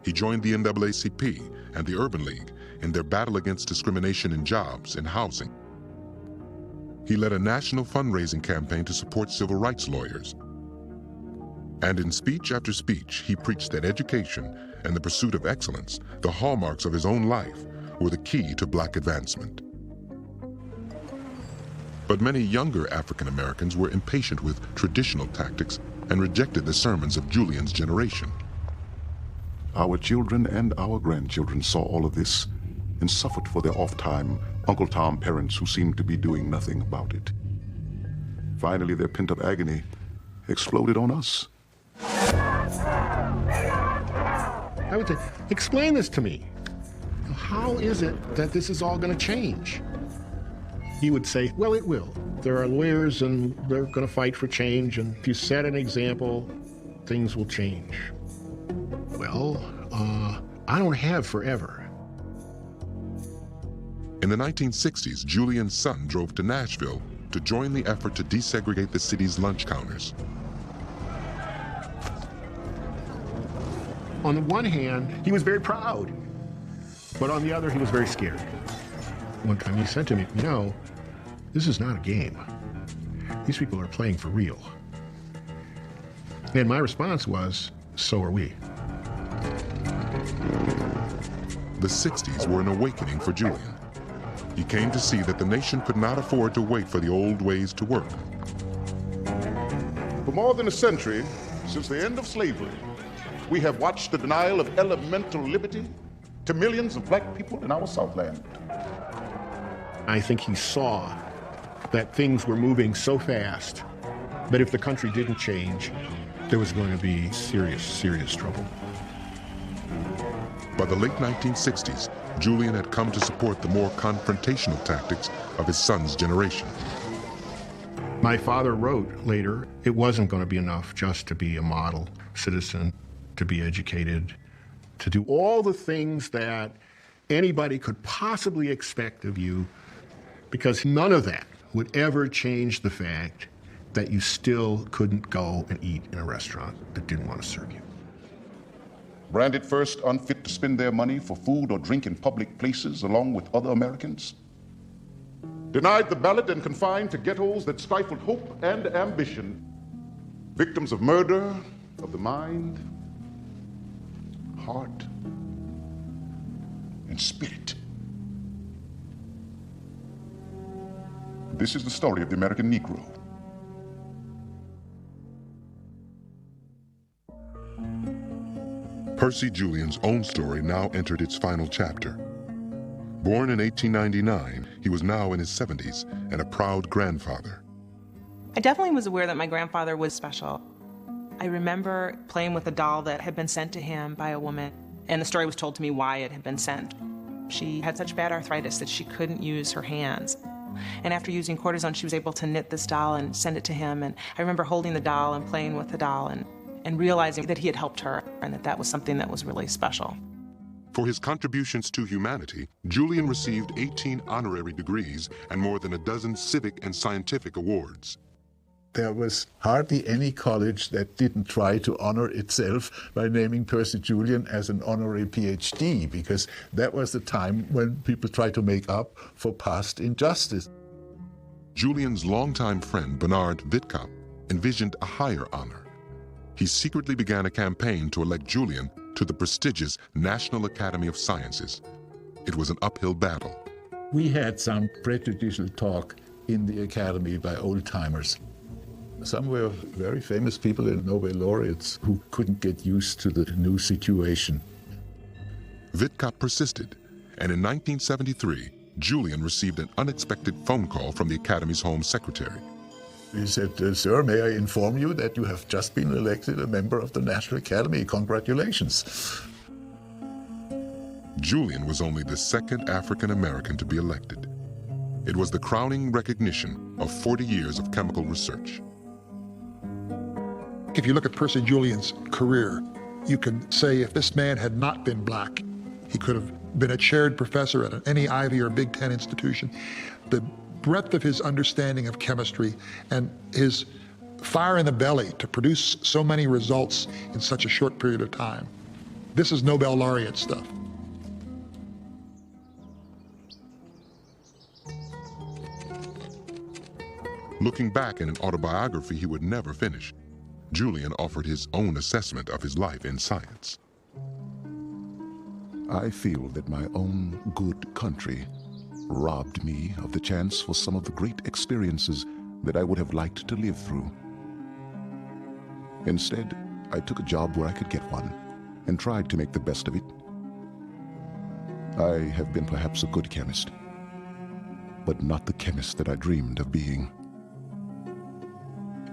he joined the NAACP and the Urban League in their battle against discrimination in jobs and housing. He led a national fundraising campaign to support civil rights lawyers. And in speech after speech, he preached that education and the pursuit of excellence, the hallmarks of his own life, were the key to black advancement. But many younger African Americans were impatient with traditional tactics and rejected the sermons of Julian's generation. Our children and our grandchildren saw all of this and suffered for their oft-time Uncle Tom parents who seemed to be doing nothing about it. Finally, their pent-up agony exploded on us. I would say, explain this to me. How is it that this is all going to change? He would say, well, it will. There are lawyers and they're going to fight for change, and if you set an example, things will change. Well, I don't have forever. In the 1960s, Julian's son drove to Nashville to join the effort to desegregate the city's lunch counters. On the one hand, he was very proud, but on the other, he was very scared. One time he said to me, you know, this is not a game. These people are playing for real. And my response was, so are we. The 60s were an awakening for Julian. He came to see that the nation could not afford to wait for the old ways to work. For more than a century, since the end of slavery, we have watched the denial of elemental liberty to millions of black people in our Southland. I think he saw that things were moving so fast that if the country didn't change, there was going to be serious, serious trouble. By the late 1960s, Julian had come to support the more confrontational tactics of his son's generation. My father wrote later, it wasn't going to be enough just to be a model citizen, to be educated, to do all the things that anybody could possibly expect of you, because none of that would ever change the fact that you still couldn't go and eat in a restaurant that didn't want to serve you. Branded first unfit to spend their money for food or drink in public places along with other Americans. Denied the ballot and confined to ghettos that stifled hope and ambition. Victims of murder of the mind, heart, and spirit. This is the story of the American Negro. Percy Julian's own story now entered its final chapter. Born in 1899, he was now in his 70s and a proud grandfather. I definitely was aware that my grandfather was special. I remember playing with a doll that had been sent to him by a woman, and the story was told to me why it had been sent. She had such bad arthritis that she couldn't use her hands. And after using cortisone, she was able to knit this doll and send it to him. And I remember holding the doll and playing with the doll and realizing that he had helped her and that that was something that was really special. For his contributions to humanity, Julian received 18 honorary degrees and more than a dozen civic and scientific awards. There was hardly any college that didn't try to honor itself by naming Percy Julian as an honorary PhD, because that was the time when people tried to make up for past injustice. Julian's longtime friend, Bernard Witkop, envisioned a higher honor. He secretly began a campaign to elect Julian to the prestigious National Academy of Sciences. It was an uphill battle. We had some prejudicial talk in the Academy by old-timers. Some were very famous people and Nobel laureates who couldn't get used to the new situation. Witkop persisted, and in 1973, Julian received an unexpected phone call from the Academy's Home Secretary. He said, "Sir, may I inform you that you have just been elected a member of the National Academy. Congratulations." Julian was only the second African American to be elected. It was the crowning recognition of 40 years of chemical research. If you look at Percy Julian's career, you can say if this man had not been black, he could have been a chaired professor at any Ivy or Big Ten institution. The breadth of his understanding of chemistry and his fire in the belly to produce so many results in such a short period of time This is Nobel laureate stuff. Looking back in an autobiography he would never finish, Julian offered his own assessment of his life in science. I feel that my own good country robbed me of the chance for some of the great experiences that I would have liked to live through. Instead, I took a job where I could get one and tried to make the best of it. I have been perhaps a good chemist, but not the chemist that I dreamed of being.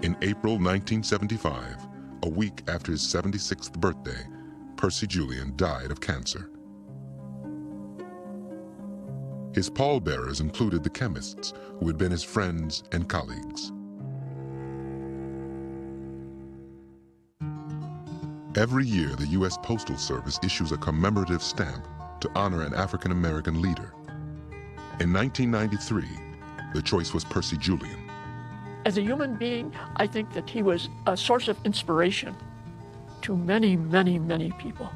In April 1975, a week after his 76th birthday, Percy Julian died of cancer. His pallbearers included the chemists who had been his friends and colleagues. Every year, the U.S. Postal Service issues a commemorative stamp to honor an African-American leader. In 1993, the choice was Percy Julian. As a human being, I think that he was a source of inspiration to many, many, many people.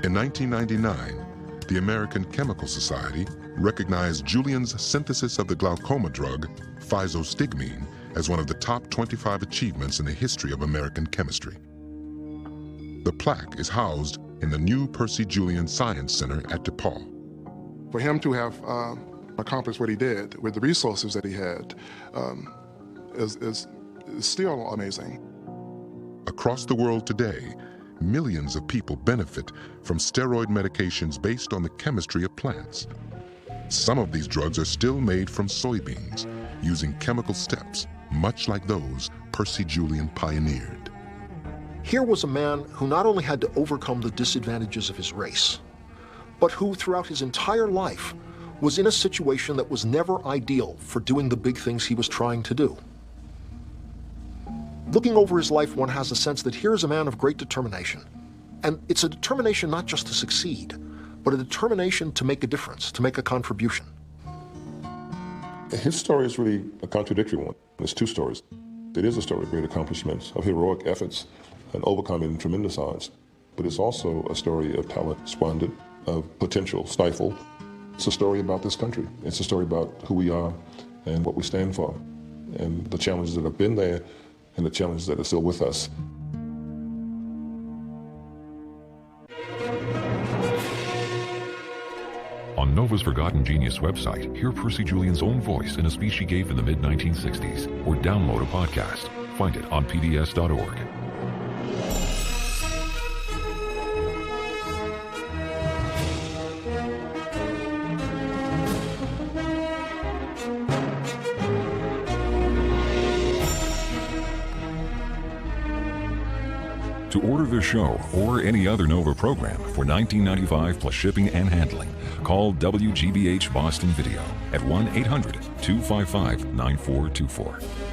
In 1999, the American Chemical Society recognized Julian's synthesis of the glaucoma drug, physostigmine, as one of the top 25 achievements in the history of American chemistry. The plaque is housed in the new Percy Julian Science Center at DePaul. For him to have accomplished what he did with the resources that he had is still amazing. Across the world today, millions of people benefit from steroid medications based on the chemistry of plants. Some of these drugs are still made from soybeans, using chemical steps, much like those Percy Julian pioneered. Here was a man who not only had to overcome the disadvantages of his race, but who throughout his entire life was in a situation that was never ideal for doing the big things he was trying to do. Looking over his life, one has a sense that here is a man of great determination. And it's a determination not just to succeed, but a determination to make a difference, to make a contribution. His story is really a contradictory one. There's two stories. It is a story of great accomplishments, of heroic efforts, and overcoming tremendous odds. But it's also a story of talent squandered, of potential stifled. It's a story about this country. It's a story about who we are and what we stand for, and the challenges that have been there and the challenges that are still with us. On Nova's Forgotten Genius website, hear Percy Julian's own voice in a speech he gave in the mid-1960s, or download a podcast. Find it on pbs.org. To order this show or any other Nova program for $19.95 plus shipping and handling, call WGBH Boston Video at 1-800-255-9424.